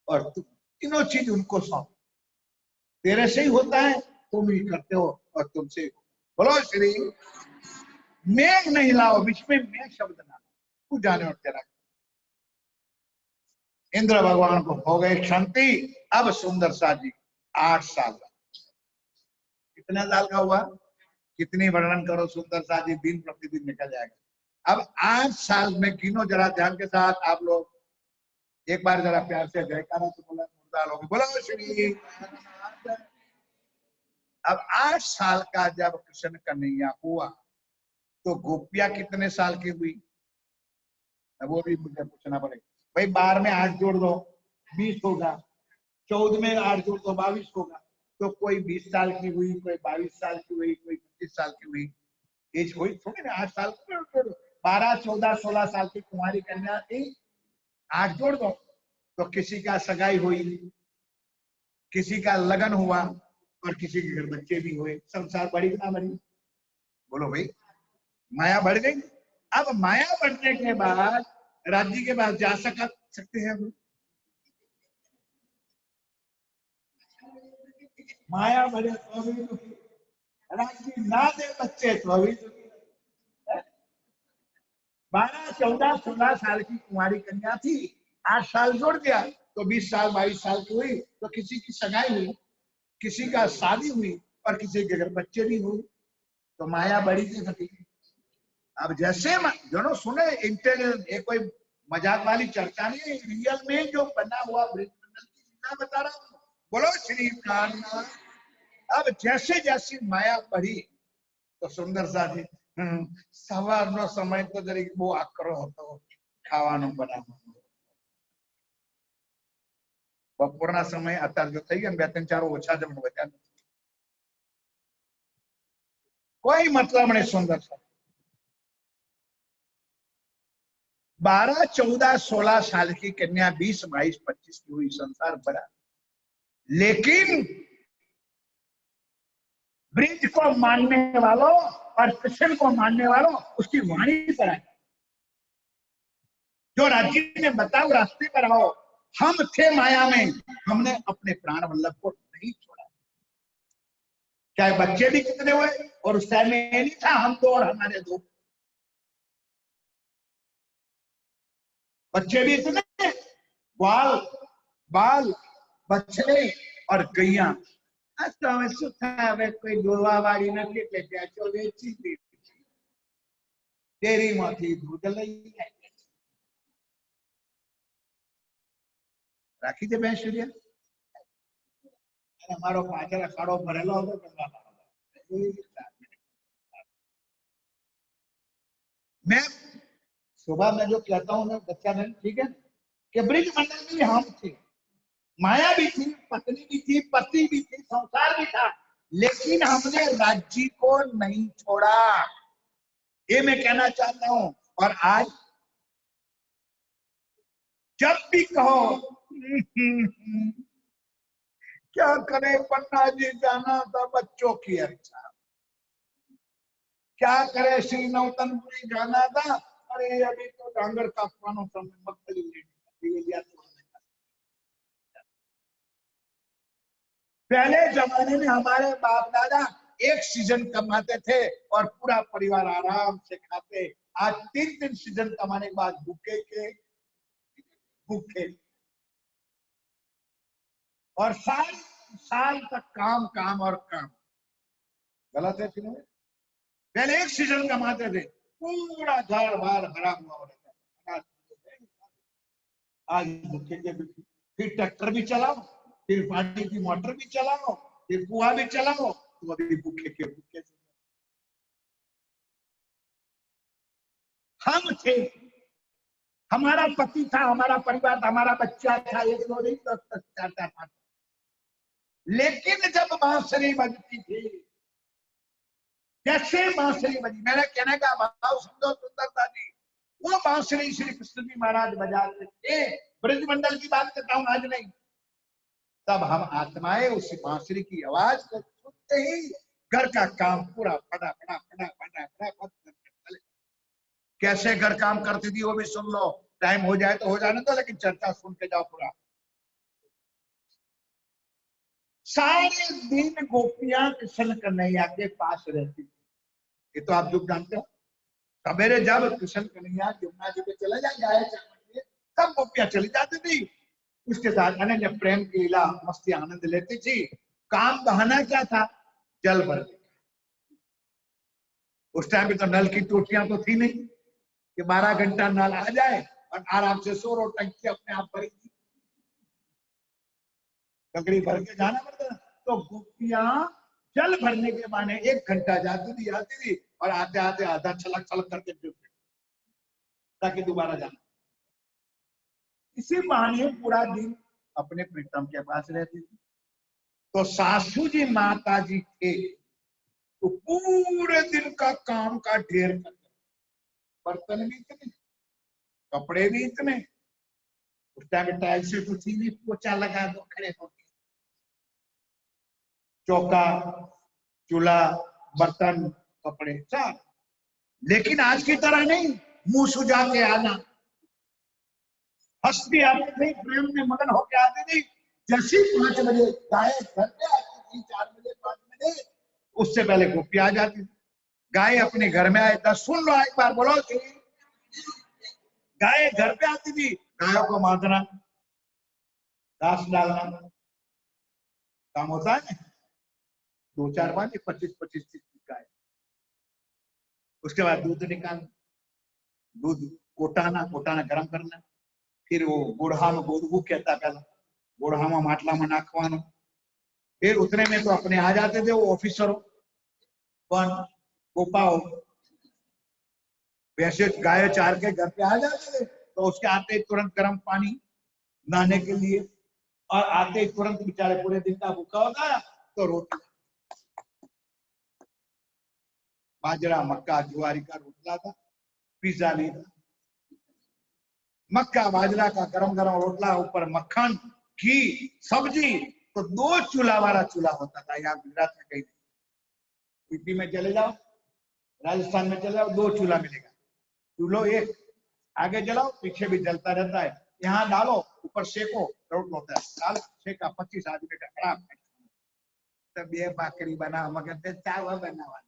और तुम तीनों चीज उनको सौंप, तेरे से ही होता है, तुम ही करते हो और तुमसे ही। बोलो श्री मेघ नहीं लाओ, बीच में मैं शब्द ना, तू जाने और तेरा। इंद्र भगवान को हो गए शांति। अब सुंदर सा जी 8 साल का, कितने साल का हुआ, कितनी वर्णन करो सुंदर सा जी, दिन प्रतिदिन निकल जाएगा। अब 8 साल में गिनो जरा ध्यान के साथ आप लोग, एक बार जरा प्यार से जयकारा तो बोला, मुर्दा लोग बोलो श्री। अब 8 साल का जब कृष्ण कन्हैया हुआ तो गोपियां कितने साल की हुई? वो भी मुझे पूछना पड़ेगा भाई। 12 में 8 जोड़ दो 20 होगा, 14 में 8 जोड़ दो 22 होगा। तो कोई 20 साल की हुई, कोई 22 साल की हुई, कोई 25 साल की हुई, एज हुई थोड़ी ना 8 साल। 12, 14, 16 साल की कुमारी कन्या थी, 8 जोड़ दो। तो किसी का सगाई हुई, किसी का लगन हुआ और किसी के घर बच्चे भी हुए, संसार बड़ी ना बड़ी। बोलो भाई, माया बढ़ गई। अब माया बढ़ने के बाद राज्य के पास जा सकते हैं हम। माया बढ़े तो भी दुखी, राज्य ना दे बच्चे तो भी दुखी। 12, 14, 16 साल की कुंवारी कन्या थी, 8 साल जोड़ दिया तो 20 साल 22 साल की हुई, तो किसी की सगाई हुई, किसी का शादी हुई और किसी के घर बच्चे भी हुए, तो माया बड़ी थी घटी। अब जैसे दोनों सुने, इंटेलिजेंट, कोई मजाक वाली चर्चा नहीं, रियल में जो बना हुआ ब्रह्मांड की लीला बता रहा हूँ। बोलो श्री कान्हा। अब जैसे जैसे माया बढ़ी तो सुंदर सा थी, સવારનો સમય તો જરીક બહુ આકરો હતો, ખાવાનું બનાવવાનો. બપોરના સમય અત્યારે જો થઈ ગયા 2-3-4 ઓછા જમણ વધ્યા, કોઈ મતલબ નહીં. સુંદર सा 12, 14, 16 साल की कन्या 20, 22, 25 की हुई, संसार भरा, लेकिन ब्रिज को मानने वालों और कृष्ण को मानने वालों उसकी वाणी पर आए। जो राज्य ने बताओ रास्ते पर आओ, हम थे माया में, हमने अपने प्राण वल्लभ को नहीं छोड़ा। चाहे बच्चे भी कितने हुए, और उस टाइम में नहीं था हम दो और हमारे दो, बच्चे भी इतने, ग्वाल बाल बछड़े और गैया। आज तो हमें सुखा है, कोई गोवा वाली નથી એટલે ત્યાં વેચી દીધી, ડેરીમાંથી દૂધ લઈ રાખી દે ભેંસુરિયા. અને અમારો પાછળ ખાડો ભરેલો હતો, मैं सुबह में जो कहता हूँ मैं बच्चा नहीं, ठीक है, कि ब्रिज मंडल में हम थे, माया भी थी, पत्नी भी थी, पति भी थी, संसार भी था, लेकिन हमने राज्य को नहीं छोड़ा, ये मैं कहना चाहता हूं. और आज जब भी कहो क्या करे, पन्ना जी जाना था बच्चों की अच्छा, क्या करे श्री नौतनपुरी जाना था, अरे अभी तो डांगर काटवानो समय, मगफली लिया. पहले जमाने में हमारे बाप दादा एक सीजन कमाते थे और पूरा परिवार आराम से खाते. आज 3 सीजन कमाने के बाद भूखे के भूखे, और साल तक काम काम और काम. गलत है फिर. पहले एक सीजन कमाते थे, पूरा घर बार भरा हुआ रहता था, आज भूखे के भूखे. फिर ट्रैक्टर भी चलाओ, फिर पानी की मोटर भी चलाओ, फिर कुआं भी चलाओ, तो अभी भूखे के भूखे. हम थे, हमारा पति था, हमारा परिवार था, हमारा बच्चा था, 1, 2, 3, 10, 4, 5. लेकिन जब बांसुरी बजती थी, जैसे बांसुरी बजी, मेरा कहने का भाव समझो सुंदरता जी, वो बांसुरी श्री कृष्ण जी महाराज बजाते थे. ब्रजमंडल की बात करता हूं, आज नहीं. तब हम आत्माएं उस बांसुरी की आवाज को सुनते ही घर का काम पूरा फटा फटा फटा फटा फटा. कैसे घर काम करती थी वो भी सुन लो, टाइम हो जाए तो हो जाने दो, लेकिन चर्चा सुन के जाओ पूरा. सारे दिन गोपियां कृष्ण कन्हैया के पास रहती थी, ये तो आप लोग जानते हो. सवेरे जब कृष्ण कन्हैया यमुना जी पे चले जाए, तब गोपियां चली जाती थी, उसके साथ अनन्य प्रेम की लीला मस्ती आनंद लेती थी. काम बहाना क्या था, जल भर. उस टाइम पे तो नल की टोटियां तो थी नहीं कि 12 घंटा नल आ जाए और आराम से सो रो, टंकी अपने आप भरेगी, टंकड़ी भर के जाना पड़ता. तो गोपियां जल भरने के बहाने 1 घंटा जाती थी और आते आते आधा छलक छलक करके गिर गए, ताकि दोबारा जाना. इसी बहाने पूरा दिन अपने प्रीतम के पास रहती थी. तो सासू जी माता जी थे तो पूरे दिन का काम का ढेर कर, बर्तन भी इतने, कपड़े भी इतने. उस टाइम टाइल से तो थी नहीं, पोछा लगा दो खड़े होके, चौका चूल्हा बर्तन कपड़े साफ। लेकिन आज की तरह नहीं मुंह सुझा के आना, हंसती आती थी, प्रेम में मगन होके आती थी। जैसे 5 बजे गाय घर पे आती थी, 4 बजे 5 बजे, उससे पहले गोपी आ जाती थी। गाय अपने घर में आए, सुन लो एक बार, बोलो। गाय घर पे आती थी, गायों को मारना, घास डालना काम होता है। 2 4 5 25 25 गाय। उसके बाद दूध निकालना, दूध कोटाना, कोटाना गरम करना, फिर वो गोढ़ा में गोदबू कहता पहला, गोढ़ा में માટલા में नाखवानो। फिर उतने में तो अपने आ जाते थे वो ऑफिसरों, कौन, गोपाओ। वैसे गाय चार के घर पे आ जाते थे, तो उसके आते ही तुरंत गर्म पानी नहाने के लिए, और आते ही तुरंत बेचारे पूरे दिन का भूखा होता है तो रोटी, बाजरा मक्का ज्वारी का रोटला था, पिज्जा नहीं था। मक्का बाजरा का गरम गरम रोटला, ऊपर मक्खन, घी, सब्जी। तो 2 चूल्हा वाला चूल्हा होता था। यहाँ गुजरात में कहीं, यूपी में चले जाओ, राजस्थान में चले जाओ, 2 चूल्हा मिलेगा। चूल्हो एक, आगे जलाओ पीछे भी जलता रहता है। यहाँ डालो, ऊपर सेको, रोटलो होता है, डालो सेका, 25 आदमी का खराब। तब ये भाकरी बना, मगर चावा बनावा,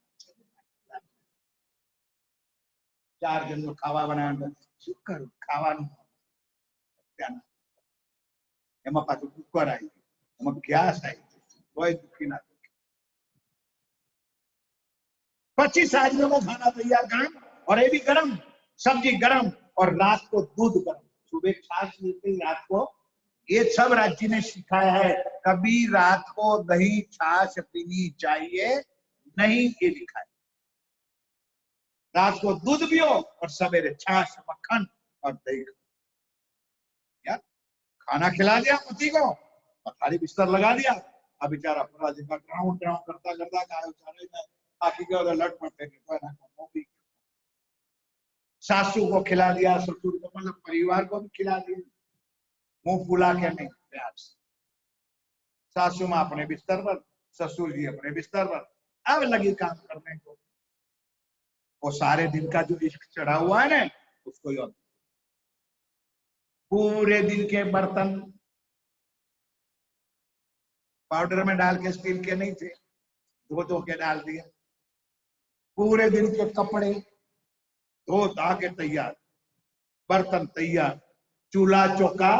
4 जन નું ખાવા બનાવવાનું શું કરું, ખાવાનું એમાં પાછું કુકર આવી ગયું, એમાં ગેસ આવી ગયું, કોઈ દુખી ના દુખી। 25 आदमियों को खाना तैयार गरम, और ये भी गरम, सब्जी गरम, और रात को दूध गरम। सुबह छाछ मिलती, रात को। ये सब राज्य ने सिखाया है, कभी रात को दही छाछ पीनी चाहिए नहीं, ये लिखा है। रात को दूध पियो और सवेरे छाछ मक्खन और दही। यार खाना खिला दिया पति को, पथारी बिस्तर लगा दिया, अब बेचारा पूरा दिन का ड्राउं ड्राउं करता करता गाय उचारे में आखिर के लट पड़ते थे। सासू को खिला दिया, ससुर को, मतलब परिवार को भी खिला दिया, मुंह फुला के नहीं, प्यार से। सासू माँ अपने बिस्तर पर, ससुर जी अपने बिस्तर पर, अब लगी काम करने को। वो सारे दिन का जो इश्क चढ़ा हुआ है ना, उसको याद। पूरे दिन के बर्तन पाउडर में डाल के स्टील के नहीं थे, धो धो के डाल दिया। पूरे दिन के कपड़े धो धा के तैयार, बर्तन तैयार, चूल्हा चौका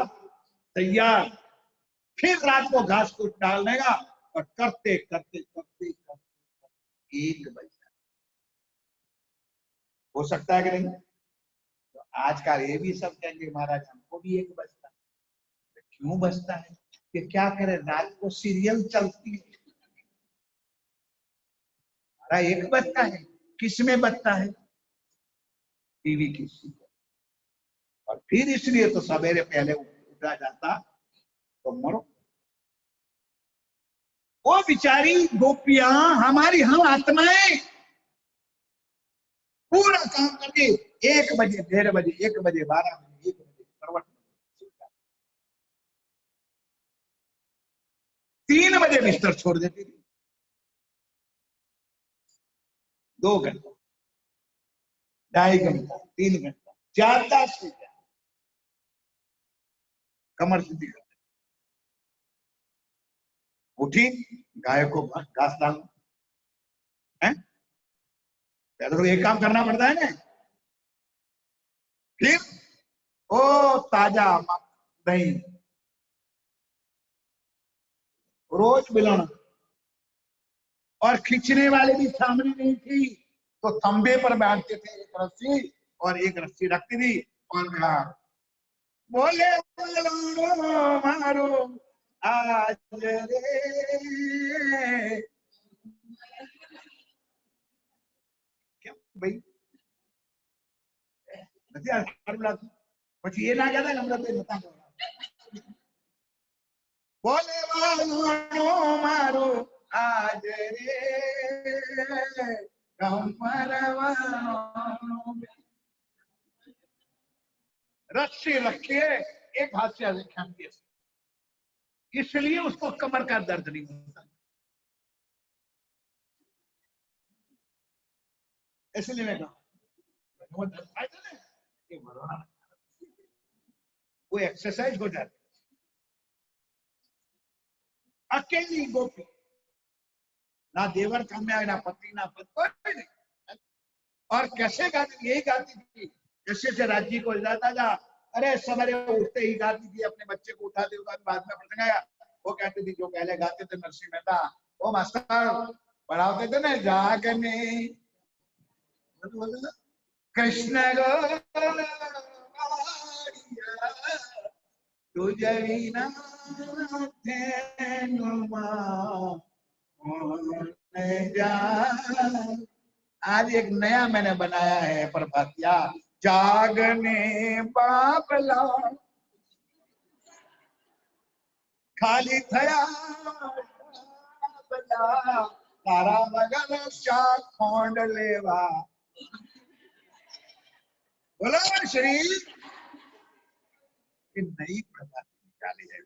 तैयार। फिर रात को घास को डालने का, और करते करते करते करते 1 बजे। हो सकता है कि नहीं? तो आजकल ये भी सब कहेंगे महाराज हमको भी 1 बजता है। क्यों बजता है? कि क्या करे, रात को सीरियल चलती है, हमारा 1 बजता है। किस में बजता है? टीवी की। और फिर इसलिए तो सवेरे पहले उठा जाता तो मरो। वो बेचारी गोपियां हमारी, हम आत्माएं पूरा काम करके 1 बजे 1:30 बजे 1 बजे 12 बजे 1 बजे करवट, 3 बजे बिस्तर छोड़ देती थी। 2 घंटा, 2.5 घंटा, 3 घंटा, ज्यादा से ज्यादा कमर सीधी करते। उठी, गाय को घास डालना है, पहले तो एक काम करना पड़ता है ना। फिर ओ ताजा दही रोज मिलाना, और खींचने वाले भी सामने नहीं थी, तो थंबे पर बांधते थे एक रस्सी, और एक रस्सी रखती थी, और बोले मारो आज रे, क्या भाई પછી એ ના કહેતા કે અમૃત નતા બોલે મારો આજ રે रस्सी रखिए, एक हाथ से खींचिए, इसलिए उसको कमर का दर्द नहीं होता। इसलिए मैं कहूँ वो एक्सरसाइज हो जाती। अकेली गोपी, ना देवर काम में आए, ना पति, ना पति, कोई नहीं। और कैसे गाती थी? यही गाती थी जैसे से राज्य को जाता था, अरे सवेरे उठते ही गाती थी, अपने बच्चे को उठाते हुए बाद में पढ़ने गया। वो कहती थी जो पहले गाते थे नरसिंह मेहता, वो मास्टर पढ़ाते थे ना, जागने कृष्ण गो तुझे बिना आज एक नया मैंने बनाया है प्रभातिया, जागने बाबला खाली थया तारा मगर शाह खोंड लेवा। बोलो श्री, नई प्रभाती निकाली है,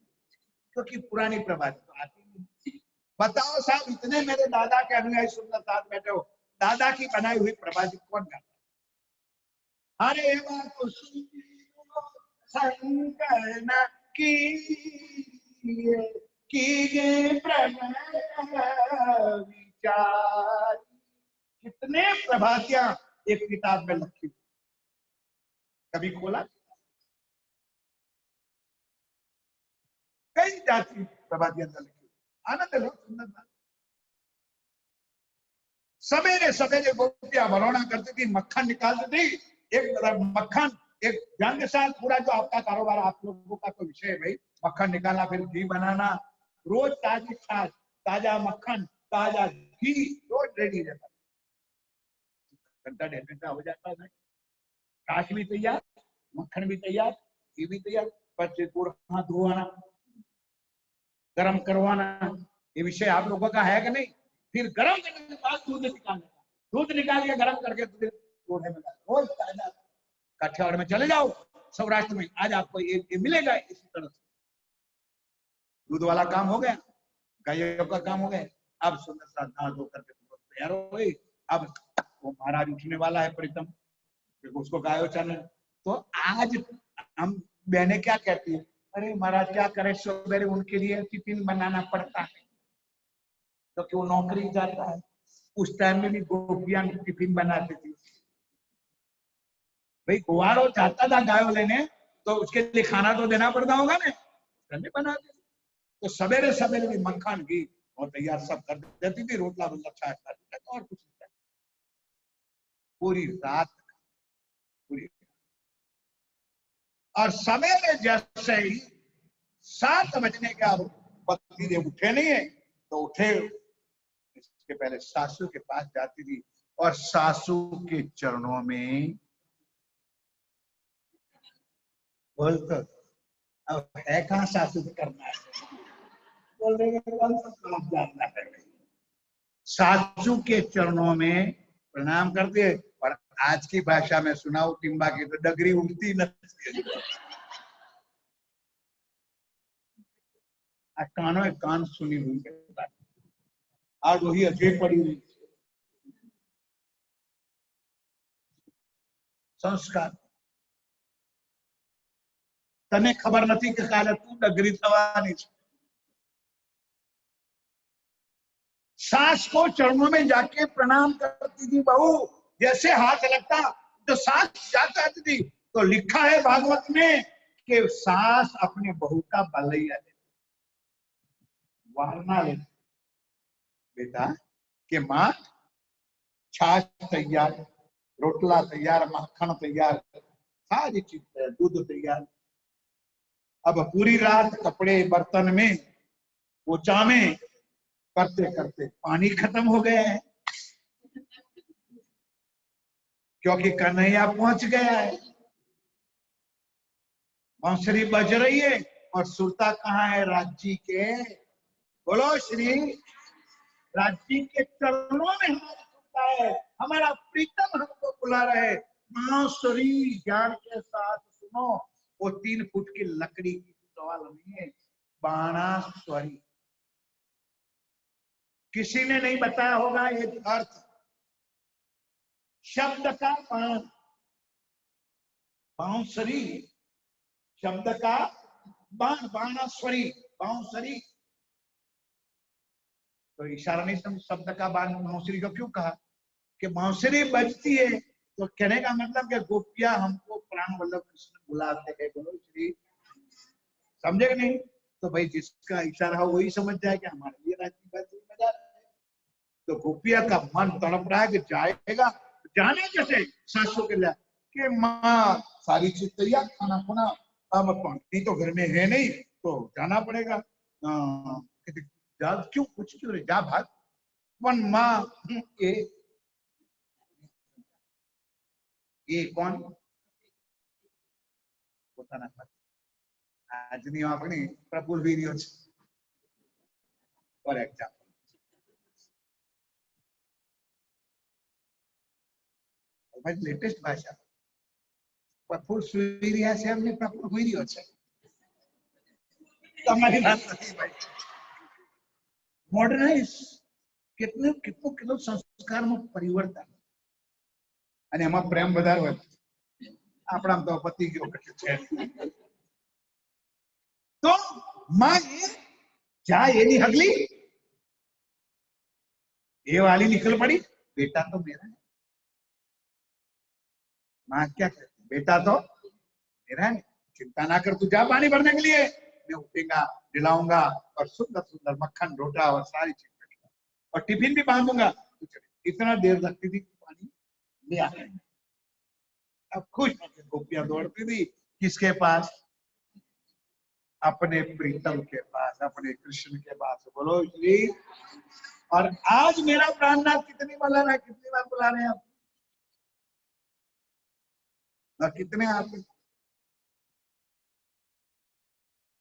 क्योंकि पुरानी प्रभाती तो आती नहीं। बताओ साहब, इतने मेरे दादा के अनुयायी सुंदर साथ बैठे हो, दादा की बनाई हुई प्रभाती कौन गाता? अरे बात तो शंकर की विचार। कितने प्रभातियां एक किताब में लिखी, कभी खोला? कई जाति प्रभातियां लिखी, आनंद लो, सुंदर बात। सवेरे सवेरे गोपियां बरौना करती थी, मक्खन निकालती थी। एक मक्खन, एक जंग साल पूरा जो आपका कारोबार, आप लोगों का तो विषय है भाई, मक्खन निकालना, फिर घी बनाना, रोज ताजी छाछ, ताजा मक्खन, ताजा घी रोज रेडी रहता, घंटा डेढ़ घंटा हो जाता है। छाछ भी तैयार, मक्खन भी तैयार, घी भी तैयार, बच्चे को हाथ धोवाना, गर्म करवाना, ये विषय आप लोगों का है कि नहीं? फिर गर्म करने के बाद दूध निकालना, दूध निकाल के गर्म करके लोढ़े में रोज ताजा। काठियावाड़ में चले जाओ, सौराष्ट्र में आज आपको ये मिलेगा इसी तरह से। दूध वाला काम हो गया, गायों का काम हो गया। अब सुंदर सा नहा धो करके तैयार हो गई। अब वो महाराज उठने वाला है प्रीतम, उसको गायो चल। तो आज हम बहनें क्या कहती है, अरे महाराज क्या करे, सवेरे उनके लिए टिफिन बनाना पड़ता है, क्योंकि तो वो नौकरी जाता है। उस टाइम में भी गोपियां टिफिन बनाती थी। भाई गुवारो जाता था गायों लेने, तो उसके लिए खाना तो देना पड़ता होगा ना, बना दे। तो सवेरे सवेरे भी मक्खन घी और तैयार सब कर देती थी, रोटला वोटला छाछ और कुछ नहीं, पूरी रात पूरी। और सवेरे जैसे ही 7 बजने के अब पति देव उठे नहीं है, तो उठे, इसके पहले सासू के पास जाती थी और सासू के चरणों में बोलते, अब है कहाँ सासू को करना है, बोल रहे सब जानना है। सासू के चरणों में प्रणाम करते, और आज की भाषा में सुनाओ टिम्बा की तो डगरी उठती न, कानों में कान सुनी हुई आज वही अजय पड़ी हुई। संस्कार तने खबर नहीं कि काले तू डगरी थवानी। सास को चरणों में जाके प्रणाम करती थी बहू, जैसे हाथ लगता तो सास जाती थी। तो लिखा है भागवत में कि सास अपने बहू का बलैया ले, वारना ले, बेटा के माँ छाछ तैयार, रोटला तैयार, मक्खन तैयार, सारी चीज तैयार, दूध तैयार। अब पूरी रात कपड़े बर्तन में पोचा में करते करते पानी खत्म हो गया है, क्योंकि कन्हैया पहुंच गया है। बांसुरी बज रही है और सुरता कहाँ है? राज्य के, बोलो श्री राज्य के चरणों में हमारी सुरता है। हमारा प्रीतम हमको बुला रहे, बांसुरी ज्ञान के साथ सुनो। वो 3 फुट की लकड़ी की सवाल नहीं है, बाणास्वरी। किसी ने नहीं बताया होगा एक अर्थ, शब्द का बाण, बांसुरी शब्द का बाण, बाणासुरी, बांसुरी। तो इशारा नहीं समझ, शब्द का बाण बांसुरी को क्यों कहा कि बांसुरी बजती है, तो कहने का मतलब कि गोपियां हमको प्राण वल्लभ कृष्ण बुलाते हैं, बोलो श्री, समझे नहीं? तो भाई जिसका इशारा हो वही समझ जाए कि हमारे लिए राजी बाजी में जा रहे हैं। तो गोपिया का मन तड़प रहा है कि जाएगा, जाने कैसे सासू के लिए कि माँ सारी चीज तैयार, खाना खुना, अब पानी तो घर में है नहीं, तो जाना पड़ेगा। जा क्यों, कुछ क्यों रे, जा भाग। वन माँ ये कौन પોતાના આજની આપણી પ્રફુલ્લ વીર્યો છે ફોર એક્ઝામ્પલ। ભાઈ લેટેસ્ટ ભાષા પ્રફુલ્લ વીર્યા છે એમને પ્રફુલ્લ વીર્યો છે, તમારી વાત નથી ભાઈ। મોડર્નાઇઝ કેટલું કેટલું કેટલું સંસ્કારમાં પરિવર્તન, અને એમાં પ્રેમ વધારે હોય। આપણા તો પતિ ગયો છે तो मां क्या ये नहीं हगली, ये वाली निकल पड़ी, बेटा तो मेरा है। मां क्या कहती, बेटा तो मेरा है, चिंता ना कर, तू जा पानी भरने के लिए, मैं उठेगा दिलाऊंगा और सुंदर सुंदर मक्खन रोटा और सारी चीज और टिफिन भी बांधूंगा। इतना देर लगती थी पानी ले आ गए। अब खुश होकर गोपियां दौड़ती थी किसके पास, अपने प्रीतम के पास, अपने कृष्ण के पास, बोलो श्री। और आज मेरा प्राणनाथ कितनी बार बुला रहा है, कितनी बार बुला रहे हैं आप, और कितने आप।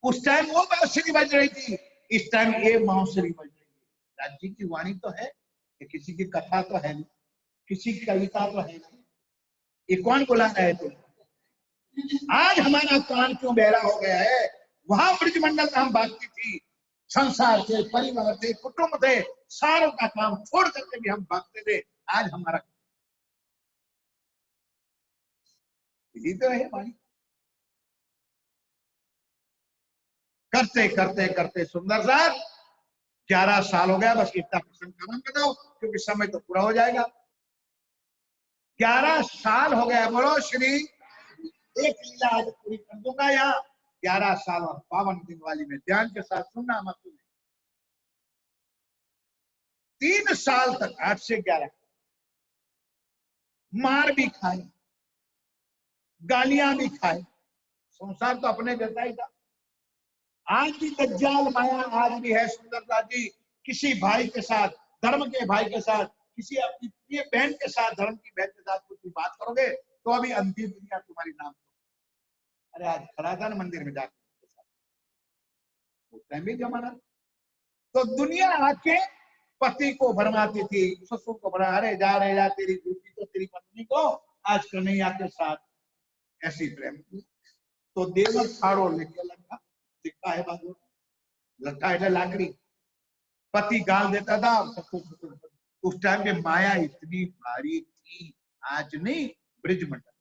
उस टाइम वो बांसुरी बज रही थी, इस टाइम ये बांसुरी बज रही है। राज्य की वाणी तो है, कि किसी की कथा तो है नहीं, किसी की कविता तो है नहीं, ये कौन बुला रहा है तुम। आज हमारा कान क्यों बहरा हो गया है, वहां ब्रजमंडल में हम बातचीत थी, संसार थे, परिवार थे, कुटुंब थे, सारों का काम छोड़ करके भी हम भागते थे। आज हमारा यही तो है हमारी। करते करते करते सुंदर साहब 11 साल हो गया, बस इतना प्रसंग खत्म कर दो क्योंकि समय तो पूरा हो जाएगा। 11 साल हो गया, बोलो श्री। एक लीला आज पूरी कर दूंगा यहाँ। 11 साल और 52 दिन वाली में ध्यान के साथ सुनना मत। 3 साल तक 8 से 11 मार भी खाई, गालियां भी खाई, संसार तो अपने जैसा ही था। आज भी दज्जाल माया आज भी है सुंदरता जी। किसी भाई के साथ, धर्म के भाई के साथ, किसी अपनी प्रिय बहन के साथ, धर्म की बहन के साथ कुछ भी बात करोगे तो अभी अंतिम दुनिया तुम्हारी नाम। अरे आज खड़ा था ना मंदिर में जाकर, उस टाइम भी जमाना। तो दुनिया आके पति को भरमाती थी, ससुर को भरा, अरे जा रहे जा तेरी ड्यूटी तो तेरी पत्नी को आज कन्हैया के साथ ऐसी प्रेम की। तो देवर फाड़ो लेके लगा दिखा है बाबू, लट्ठा है लाकड़ी, पति गाल देता था ससुर। उस टाइम पे माया इतनी भारी थी, आज नहीं ब्रजमंडल,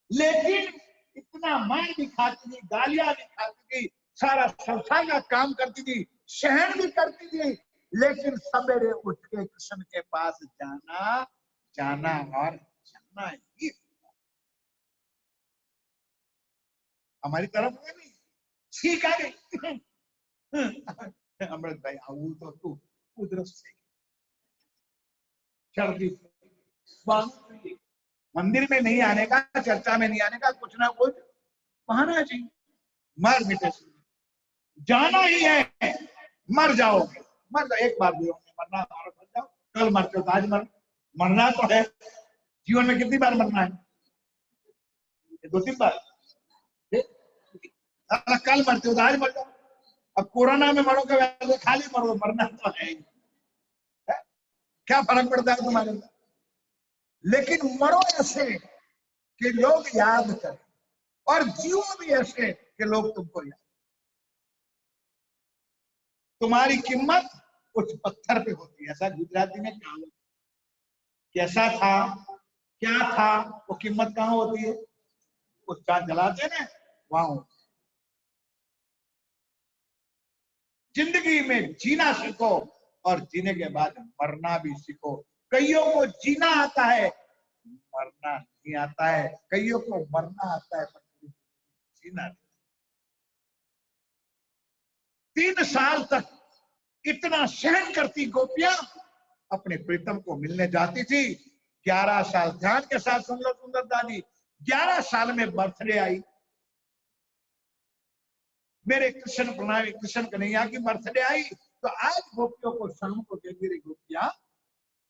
लेकिन इतना मार भी खाती थी, गालियां भी खाती थी, सारा संसार का काम करती थी, सहन भी करती थी, लेकिन सवेरे उठ के कृष्ण के पास जाना जाना और जाना ही। हमारी तरफ में नहीं ठीक आ गई। अमृत भाई आऊ तो तू उधर से सर्दी मंदिर में नहीं आने का, चर्चा में नहीं आने का, कुछ ना कुछ बहाना चाहिए। मर मिटे जाना ही है, मर जाओगे, मर जाओ, एक बार जीवन में मरना, मर जाओ, कल मरते हो तो आज मर, मरना तो है। जीवन में कितनी बार मरना है, 2-3 बार। कल मरते हो तो आज मर जाओ। अब कोरोना में मरोगे वैसे खाली मरो, मरना तो है, क्या फर्क पड़ता है तुम्हारे अंदर। लेकिन मरो ऐसे कि लोग याद करें, और जियो भी ऐसे कि लोग तुमको याद। तुम्हारी कीमत उस पत्थर पे होती है, ऐसा गुजराती में कहा। कैसा था क्या था, वो कीमत कहाँ होती है, वो चांद जलाते हैं ना वहां। जिंदगी में जीना सीखो और जीने के बाद मरना भी सीखो। कईयों को जीना आता है, मरना नहीं आता है। कईयों को मरना आता है पर जीना नहीं। 3 साल तक इतना सहन करती गोपियां अपने प्रीतम को मिलने जाती थी। 11 साल, ध्यान के साथ सुन लो सुंदर दादी, 11 साल में बर्थडे आई। मेरे कृष्ण प्रणामी कृष्ण कन्हैया की बर्थडे आई, तो आज गोपियों को शाम को कहती रही, गोपियां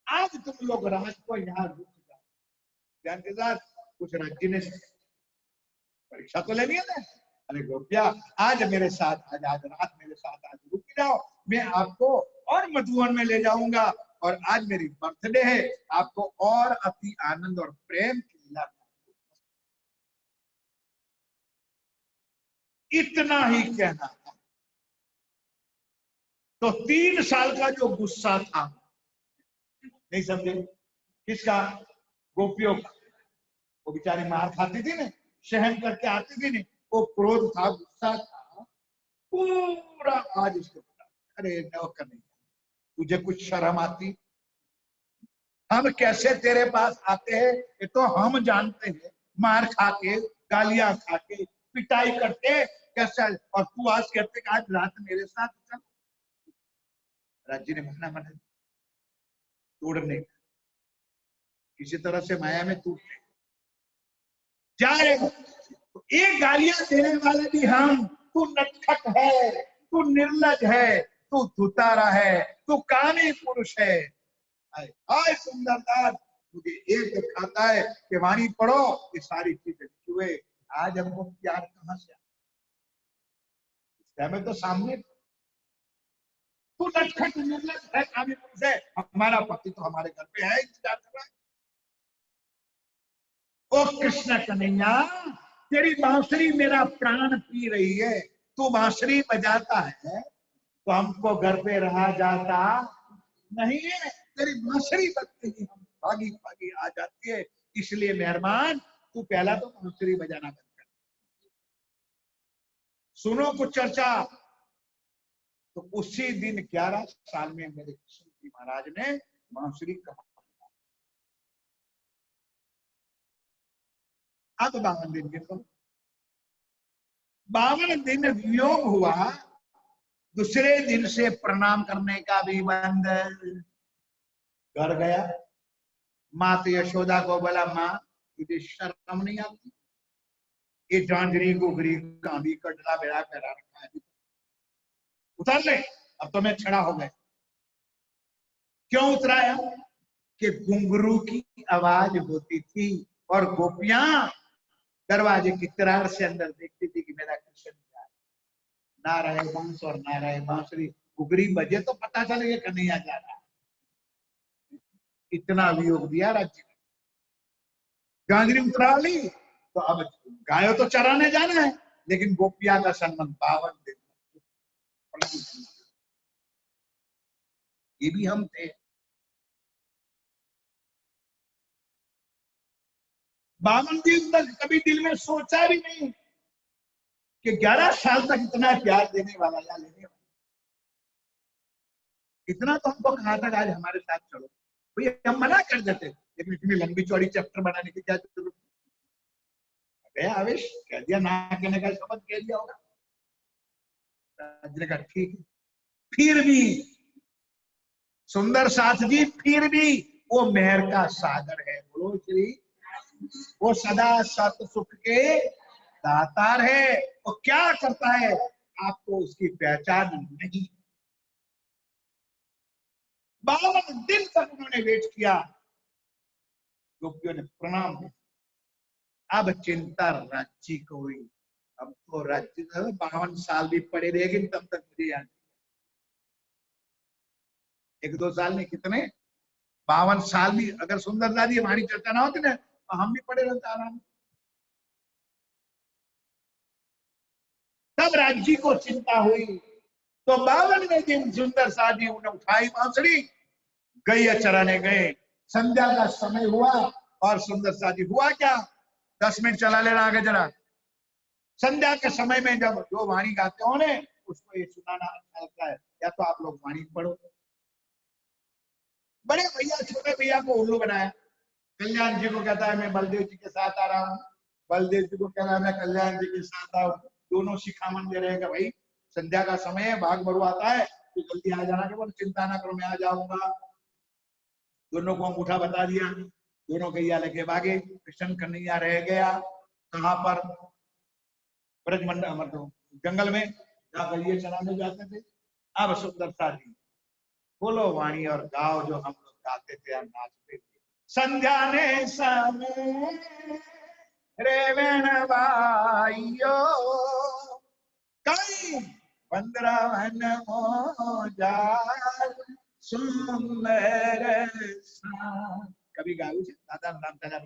आज तुम लोग रात को यहाँ रुक जाओ। ध्यान के साथ, कुछ राज्य ने परीक्षा तो लेनी है ना। अरे गोपिया आज मेरे साथ, आज रात मेरे साथ आज रुक जाओ, मैं आपको और मधुवन में ले जाऊंगा, और आज मेरी बर्थडे है, आपको और अति आनंद और प्रेम की लीला। इतना ही कहना था। तो 3 साल का जो गुस्सा था, नहीं समझे किसका, गोपियों का। वो बेचारी मार खाती थी ना, सहन करके आती थी ना, वो क्रोध था, गुस्सा था पूरा आज इसको। अरे नौकर नहीं, तुझे कुछ शर्म आती, हम कैसे तेरे पास आते हैं ये तो हम जानते हैं। मार खा के, गालियां खा के, पिटाई करते कैसे, और तू आज कहते कि आज रात मेरे साथ चल। राज्य ने मना तोड़ने, किसी तरह से माया में टूट जा रहे। तो एक गालियां देने वाले भी हम, तू नटखट है, तू निर्लज है, तू धुतारा है, तू कामी पुरुष है। हाय सुंदरदास, मुझे एक दिखाता है कि वाणी पढ़ो, ये सारी चीजें हुए। आज हमको प्यार कहां से हमें तो सामने, तू नटखट निर्लज है, कामी पुरुष है, हमारा पति तो हमारे घर पे है, इंतजार कर रहा है। ओ कृष्ण कन्हैया, तेरी बांसुरी मेरा प्राण पी रही है, तू बांसुरी बजाता है तो हमको घर पे रहा जाता नहीं है। तेरी बांसुरी बजती ही हम भागी भागी आ जाती है, इसलिए मेहरबान तू पहला तो बांसुरी बजाना बंद कर। सुनो कुछ चर्चा। तो उसी दिन 11 साल में मेरे कृष्ण जी महाराज ने बांसुरी कहा। अब 52 दिन के, तो 52 दिन वियोग हुआ, दूसरे दिन से प्रणाम करने का भी बंद कर गया। माता यशोदा को बोला, माँ तुझे शर्म नहीं आती, ये जांजरी गुगरी कांदी कटला बेड़ा करा रखा है, उतार ले, अब तो मैं छड़ा हो गया। क्यों उतराया, कि घुंघरू की आवाज होती थी और गोपियां दरवाजे की तिराड़ से अंदर देखती थी कि मेरा कृष्ण ना रहे बांस और ना रहे बांसुरी, घुघरी बजे तो पता चले कन्हैया जा रहा है। इतना वियोग दिया राज्य ने। गांजरी उतरा ली, तो अब गायों तो चराने जाना है, लेकिन गोपिया का सम्मान 52 दिन, ये भी हम थे। 52 दिन तक कभी दिल में सोचा भी नहीं कि 11 साल तक इतना प्यार देने वाला या लेने वाला। इतना तो हमको कहा था आज हमारे साथ चलो, भैया हम मना कर देते, लेकिन इतनी लंबी चौड़ी चैप्टर बनाने की क्या जरूरत है। आवेश कह दिया, ना कहने का शब्द कह दिया होगा, का ठीक है। फिर भी सुंदर साथ जी, फिर भी वो मेहर का सागर है, बोलो श्री, वो सदा सत सुख के दातार है। वो क्या करता है आपको उसकी पहचान नहीं। 52 दिन तक उन्होंने वेट किया, गोपियों ने प्रणाम किया। अब चिंता राज्य को हुई, अब तो राज्य 52 साल भी पड़े रहेगी तब तक मुझे याद, 1-2 साल में कितने, 52 साल भी अगर सुंदर दादी हमारी चर्चा ना होती ना, तो हम भी पड़े रहते आराम। तब राज्य को चिंता हुई, तो 52वें दिन सुंदर सादी उन्हें उठाई बांसुरी, गैया चराने गए। संध्या का समय हुआ, और सुंदर सा जी हुआ क्या, 10 मिनट चला लेना आगे जरा। संध्या के समय में जब जो वाणी गाते हो ने उसको ये सुनाना अच्छा लगता है, या तो आप लोग वाणी पढ़ो। बड़े भैया छोटे भैया को उल्लू बनाया। कल्याण जी को कहता है मैं बलदेव जी के साथ आ रहा हूँ, बलदेव जी को कह रहा है मैं कल्याण जी के साथ आ रहा हूँ। दोनों शिखामन दे रहेगा, भाई संध्या का समय है, भाग बरु आता है, तो जल्दी आ जाना, के बोल चिंता ना करो मैं आ जाऊंगा। दोनों को अंगूठा बता दिया, दोनों गैया लेके भागे। कृष्ण कन्हैया रह गया कहाँ पर, ब्रजमंडल मतलब जंगल में जहाँ गैये चराने जाते थे। अब सुंदरता जी बोलो वाणी और गाओ जो हम लोग गाते थे और नाचते थे। संध्या ने समय रेवण भाइयो कई 15 मोजाल सुंदर सा। कभी गाऊ छे दादा नाम दादा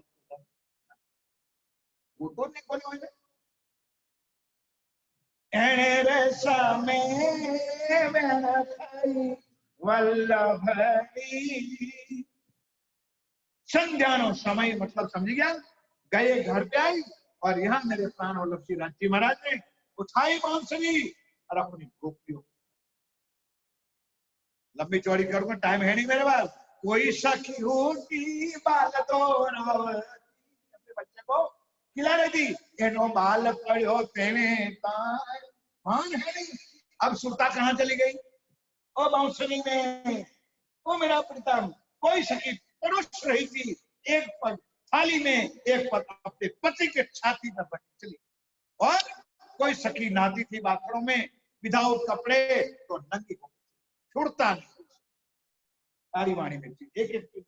वो तो नहीं बोले एणे समय वल्लभई। संध्या नो समय मतलब समझ गया, गए घर पे आई और यहाँ मेरे प्राण वल्लभ श्री राजी महाराज ने उठाई बांसुरी और अपनी गोपियों, लंबी चौड़ी करूंगा टाइम है नहीं मेरे पास। कोई सखी होती बाल दो अपने बच्चे को खिला रही थी, एनो बाल पड़ो तेने मान है नहीं। अब सुरता कहाँ चली गई, ओ बांसुरी में, ओ मेरा प्रीतम। कोई सखी परोस रही थी, एक पग थाली में, एक पग अपने पति के छाती पर रख चली। और कोई सखी नहाती थी बाथरूम में विदाउट कपड़े, तो नंगी को छुड़ता नहीं। सारी वाणी में एक एक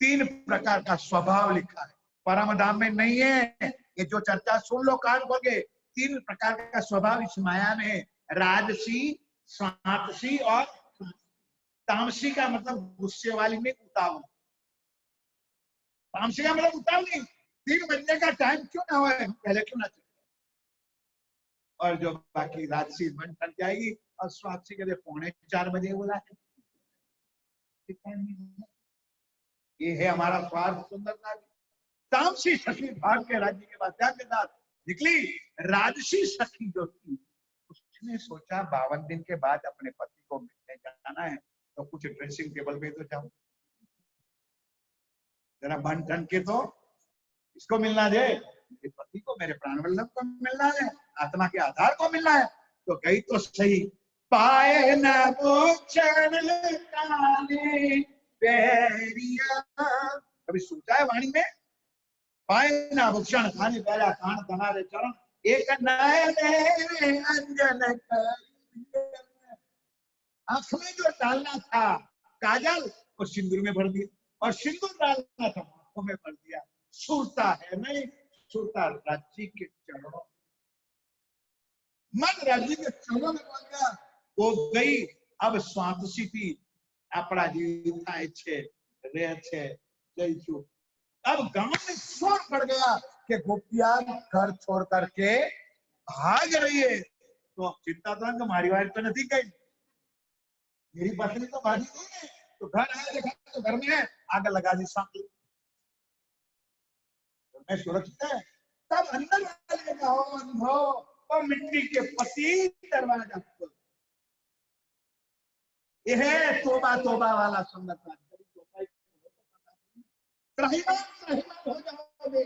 3 प्रकार का स्वभाव लिखा है, परम धाम में नहीं है। ये जो चर्चा सुन लो कान खोल के, 3 प्रकार का स्वभाव इस माया में है, राजसी, स्वातसी और तामसी का मतलब गुस्से वाली में उतावल, तामसी का मतलब उतावल नहीं। 3 बजने का टाइम क्यों ना हो, पहले क्यों ना चले। और जो बाकी राजसी बन ठन जाएगी और स्वातसी के 3:45 बजे बोला है। ये है हमारा स्वार्थ सुंदरता। तामसी सखी भाग के राज्य के बाद त्याग के साथ निकली। राजसी सखी जो थी उसने सोचा 52 दिन के बाद अपने पति को मिलने जाना है, तो कुछ ड्रेसिंग टेबल पे तो जाऊं, जरा बन ठन के तो इसको मिलना है, मेरे पति को, मेरे प्राण वल्लभ को मिलना है, आत्मा के आधार को मिलना है। तो गई तो सही, पाए न भूषण काले पैरिया। कभी सोचा है वाणी में, पाए न भूषण खाने पहला कान तनारे चरण, एक नयन अंजन आंख में जो डालना था काजल वो सिंदूर में भर दिया, और सिंदूर डालना था आंखों में भर दिया। सुरता है नहीं, सुरता राज्य के चरणों, मन राज्य के चरणों में पड़ गया। वो गई, अब स्वातसी थी, अपना जीव થાય છે રહે છે જઈશું। अब गांव में शोर पड़ गया कि गोपिया घर छोड़ करके भाग रही है। तो चिंता तो मारी वारी तो नहीं गई, मेरी पत्नी तो भागी नहीं है। तो घर आया, देखा तो घर में आग लगा दी सांप, मैं सुरक्षित है। तब अंदर वाले का हो अनुभव, और मिट्टी के पति दरवाजा खोल, यह है तोबा तोबा वाला सुंदरता। त्राहिमाम हो जाओगे,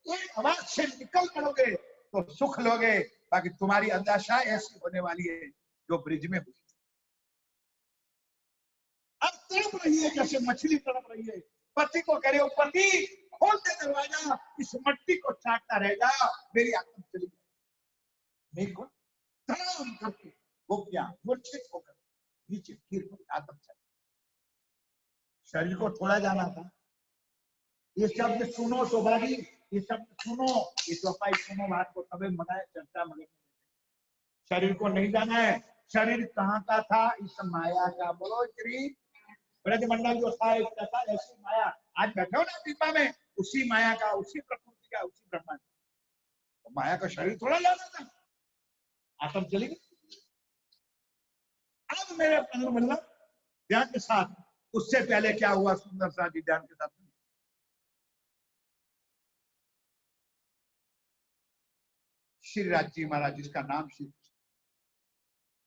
एक आवाज से निकल पड़ोगे तो सुख लोगे, बाकी तुम्हारी अंदाशा ऐसी होने वाली है जो ब्रिज में हुई। अब तड़प रही है जैसे मछली तड़प रही है, पति को कह रहे हो पति खोल दे दरवाजा, इस मट्टी को चाटता रहेगा, मेरी आत्मा चली जाएगी। मेरे को तड़प करके गोपियां मूर्छित होकर नीचे गिर पड़ी, आत्मा चली। शरीर को थोड़ा जाना था, ये शब्द सुनो सौभागी, ये शब्द सुनो, ये चौपाई सुनो, बात को तबे मनाए चर्चा मगे। शरीर को नहीं जाना है, शरीर कहाँ का था, इस माया का। बोलो श्री ब्रजमंडल जो था एक था, ऐसी माया आज बैठे हो ना दीपा में, उसी माया का, उसी प्रकृति का, उसी ब्रह्मांड। तो माया का शरीर थोड़ा जाना था, आत्म चली गई। अब मेरे मतलब ध्यान के साथ उससे पहले क्या हुआ सुंदर सा जी ध्यान के साथ सुनिए। श्री राज जी महाराज जिसका नाम श्री कृष्ण,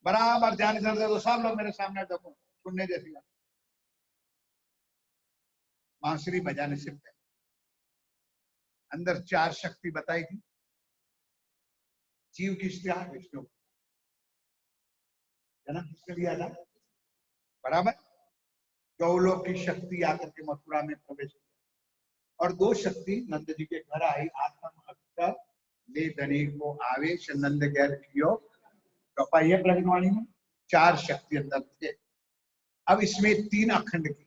बराबर ध्यान से दे दो सब लोग मेरे सामने देखो सुनने जैसी बात। बांसुरी बजाने से पहले अंदर 4 शक्ति बताई थी। जीव किसने आ विष्णु जन्म किसने लिया था, बराबर। गौलोक की शक्ति आकर के मथुरा में प्रवेश किया और 2 शक्ति नंद जी के घर आई। आत्म अक्षर ले धनी को आवेश नंद गैर कियो कपाइय प्रगटवाणी में 4 शक्ति अंदर थे। अब इसमें 3 अखंड की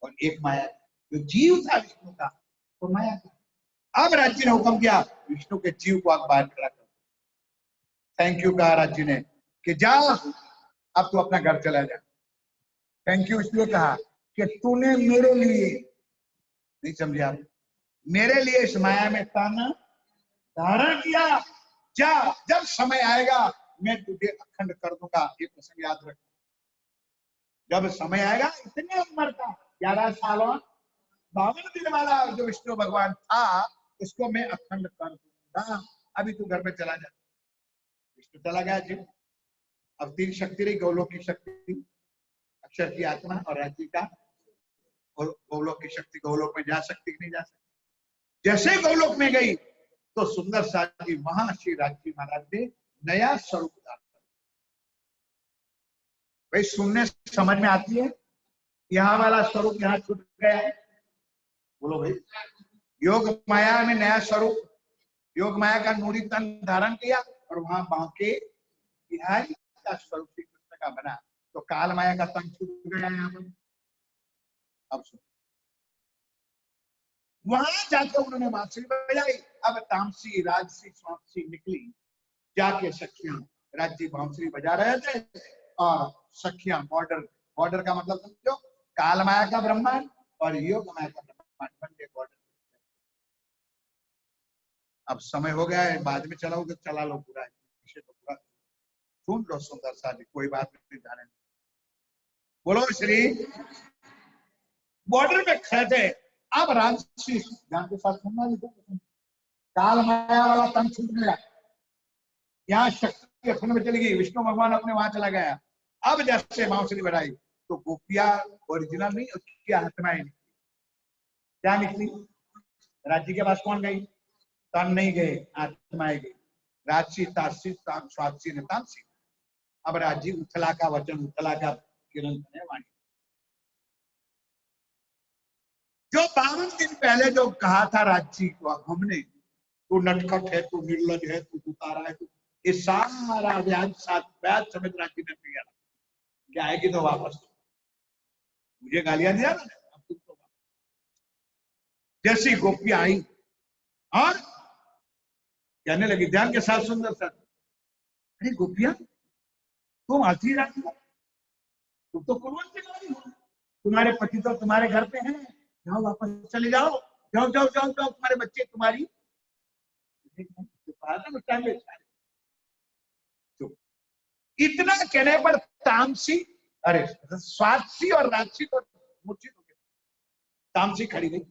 और 1 माया। जो जीव था विष्णु का तो माया था। अब राज्य ने हुक्म किया विष्णु के जीव को बाहर खड़ा कर। थैंक यू कहा राज्य ने कि जा अब तू अपना घर चला जा। थैंक यू इसलिए कहा कि तूने मेरे लिए, नहीं समझे आप, मेरे लिए इस माया में तन धारण किया। जा, जब समय आएगा मैं तुझे अखंड कर दूंगा। ये प्रसंग याद रख। जब समय आएगा इतने उम्र का 11 सालों 52 दिन वाला जो विष्णु भगवान था उसको मैं अखंड कर दूंगा। अभी तू घर में चला जा। विष्णु चला गया जी। अब 3 शक्ति रही, गौलोक की शक्ति, अक्षर की आत्मा और राज्य का। गौलोक की शक्ति गौलोक में जा सकती कि नहीं जा सकती। जैसे गौलोक में गई तो सुंदर सा जी महाश्री राज्य महाराज ने नया स्वरूप धारण। भाई सुनने समझ में आती है, यहाँ वाला स्वरूप यहाँ छूट गया है। बोलो भाई, योग माया में नया स्वरूप, योग माया का नूरी तन धारण किया और वहां बांके बिहारी का स्वरूप श्री कृष्ण का बना। तो काल माया का तन छूट गया यहाँ पर। अब सुनो, वहां जाकर उन्होंने बांसुरी बजाई। अब तामसी राजसी स्वापसी निकली। जाके सखियां राज्य बांसुरी बजा रहे थे और सखियां बॉर्डर, बॉर्डर का मतलब समझो, काल माया का ब्रह्मांड और योग माया का ब्रह्मांड बन के बॉर्डर। अब समय हो गया है, बाद में चलाओ तो चला लो पूरा, तो पूरा सुन लो सुंदर सा, कोई बात नहीं जाने। बोलो श्री बॉर्डर में खड़े थे। अब राजसी ध्यान के साथ सुनना, काल माया वाला तन छूट गया। यहाँ शक्ति अखंड में चली गई। विष्णु भगवान अपने वहां चला गया। अब जैसे बांसुरी बजाई तो गोपिया ओरिजिनल नहीं, उसकी आत्माएं निकली। क्या निकली? राज्य के पास कौन गई? तन नहीं गए, आत्माएं गई। राजसी तारसी स्वादसी ने तामसी। अब राज्य उथला का वचन, उथला का किरण है वाणी। जो 52 दिन पहले जो कहा था राज्य को हमने, तू नटखट है, तू निर्लज है, तू उतारा है, ये सारा व्याज साथ व्याज समेत राज्य ने दिया। क्या आएगी तो वापस मुझे गालियां दिया ना, अब तुमको जैसी गोपियां आई और कहने लगी, ध्यान के साथ सुंदर सा, अरे गोपियां तुम आती रात को, तुम तो कुलवंत नारी हो, तुम्हारे पति तो तुम्हारे घर पे हैं, जाओ वापस चले जाओ, जाओ जाओ जाओ जाओ, तुम्हारे बच्चे तुम्हारी। तो इतना कहने पर तामसी, अरे स्वादसी और राजसी को मूर्छित हो गए। तामसी खड़ी गई।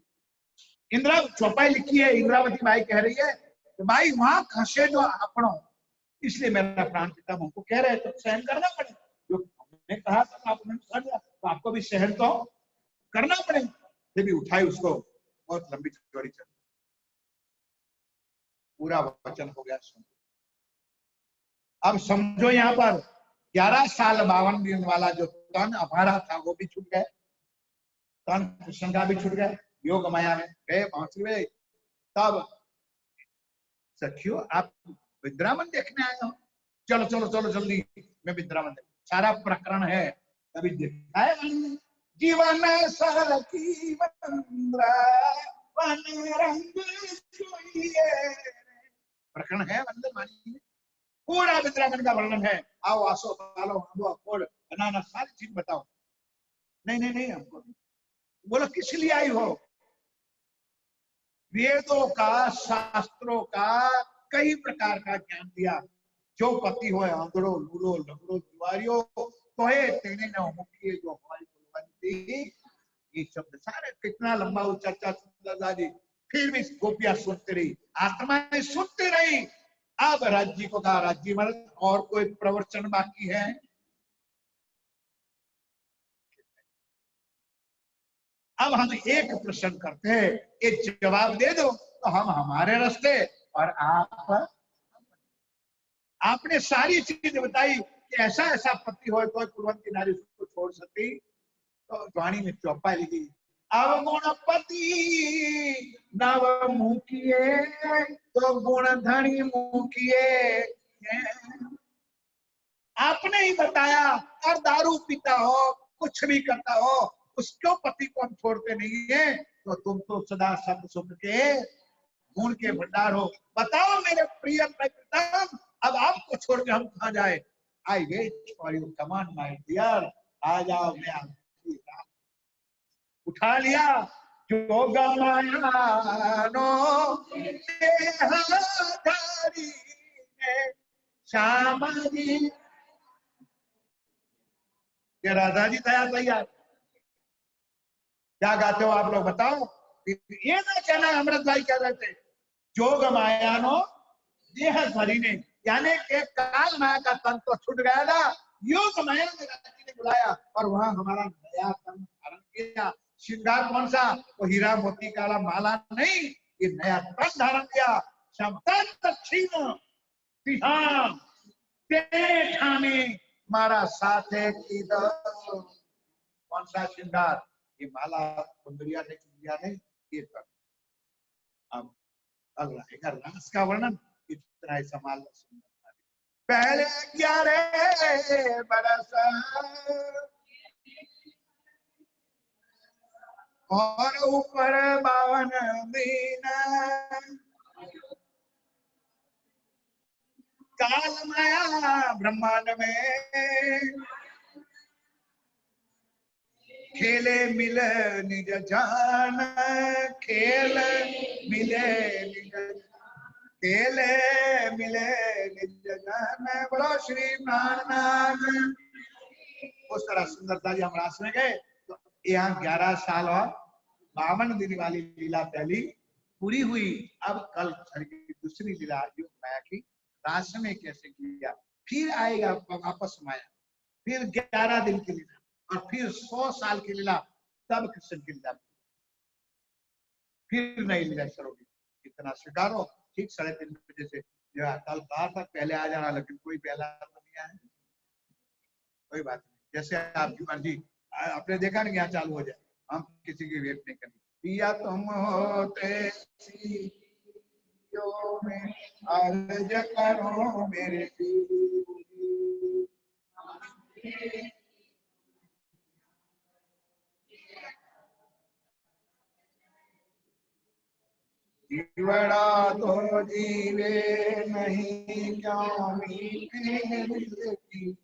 इंदिरा चौपाई लिखी है, इंद्रावती बाई कह रही है कि भाई वहां खसे जो आपनो, इसलिए मेरा प्राण पिता हमको कह रहे तो सहन करना पड़े। जो हमने कहा था आपने कर दिया, तो आपको भी सहन तो करना पड़े। फिर भी उठाई उसको, बहुत लंबी चौड़ी चल, पूरा वचन हो गया। सुन अब समझो, यहाँ पर 11 साल 52 दिन वाला जो तन अभारा था वो भी छूट गए, तन कृष्ण का भी छूट गया। योग माया में गए बांसुरी में। तब सखियो आप विद्रामन देखने आए हो, चलो चलो चलो जल्दी, मैं विद्रामन देख, सारा प्रकरण है तभी दिखाए। जीवन सरल की प्रकरण है वंदन वाणी में, पूरा विद्रामन का वर्णन है। आओ आसो पालो हमो फोड़ बनाना, सारी चीज बताओ। नहीं नहीं नहीं, हमको बोलो किस लिए आई हो? वेदों का, शास्त्रों का, कई प्रकार का ज्ञान दिया। जो पति हो आंधड़ो लूलो लंगड़ो जुआरियो, तो है तेने न मुखिए जो हमारी कुलवंती ये शब्द सारे कितना लंबा वो चर्चा सुंदरदा जी, फिर भी गोपियां सुनती रही, आत्माएं सुनती रही। अब राज्य को कहा, राज्य महाराज और कोई प्रवचन बाकी है? अब हम एक प्रश्न करते हैं, एक जवाब दे दो तो हम हमारे रास्ते, और आपने सारी चीजें बताई कि ऐसा ऐसा पति हो तो कुलवंत की नारी उसको छोड़ सकती, तो वाणी में चौपाई लिखी, अवगुण पति नव मुखिए तो गुण धनी मुखिए। आपने ही बताया, और दारू पीता हो, कुछ भी करता हो, उसको पति को हम छोड़ते नहीं है, तो तुम तो सदा सत सुख के गुण के भंडार हो। बताओ मेरे प्रिय प्रीतम, अब आपको छोड़ के हम कहाँ जाए? I wait for you command my dear, आ जाओ, मैं आपकी राह उठा लिया। जो गमायानो देहधारी ने श्यामा जी, ये राधा जी तैयार, क्या गाते हो आप लोग बताओ? ये ना कहना अमृत भाई कह रहे थे, जोग मायानो देह धरी ने, यानी कि काल माया का तन तो छूट गया था, योग माया ने राजी ने बुलाया और वहां हमारा नया तन धारण किया। श्रृंगार कौन सा? वो हीरा मोती काला माला नहीं, ये नया तन धारण किया। मारा साथ है कौन सा श्रृंगार? ये माला कुंदरिया ने चुंदिया नहीं, ये तन। अब रहेगा रास का वर्णन, इतना ही संभाल सुंदर। पहले 11 बरस और ऊपर 52 दिन, काल माया ब्रह्मांड में खेले मिल निज जान, खेल मिले निज, खेले मिले निज जान, बोलो श्री नारायण। उस तरह सुंदरता जी हम रास में गए तो यहाँ 11 साल और 52 दिन वाली लीला पहली पूरी हुई। अब कल की दूसरी लीला योग माया की रास में कैसे किया, फिर आएगा वापस माया, फिर 11 दिन की लीला, और फिर 100 साल की लीला, तब कृष्ण की लीला, फिर नई लीला शुरू होगी। इतना स्वीकारो। ठीक 3:30 बजे से जो कल कहा था पहले आ जाना, लेकिन कोई पहला तो नहीं आया, कोई बात नहीं, जैसे आपकी मर्जी। आपने देखा नहीं, यहाँ चालू हो जाए, हम किसी की वेट नहीं करनी। पिया तुम होते में अर्ज करो मेरे जीवड़ा तो जीवे नहीं, क्यों मीठे दिल की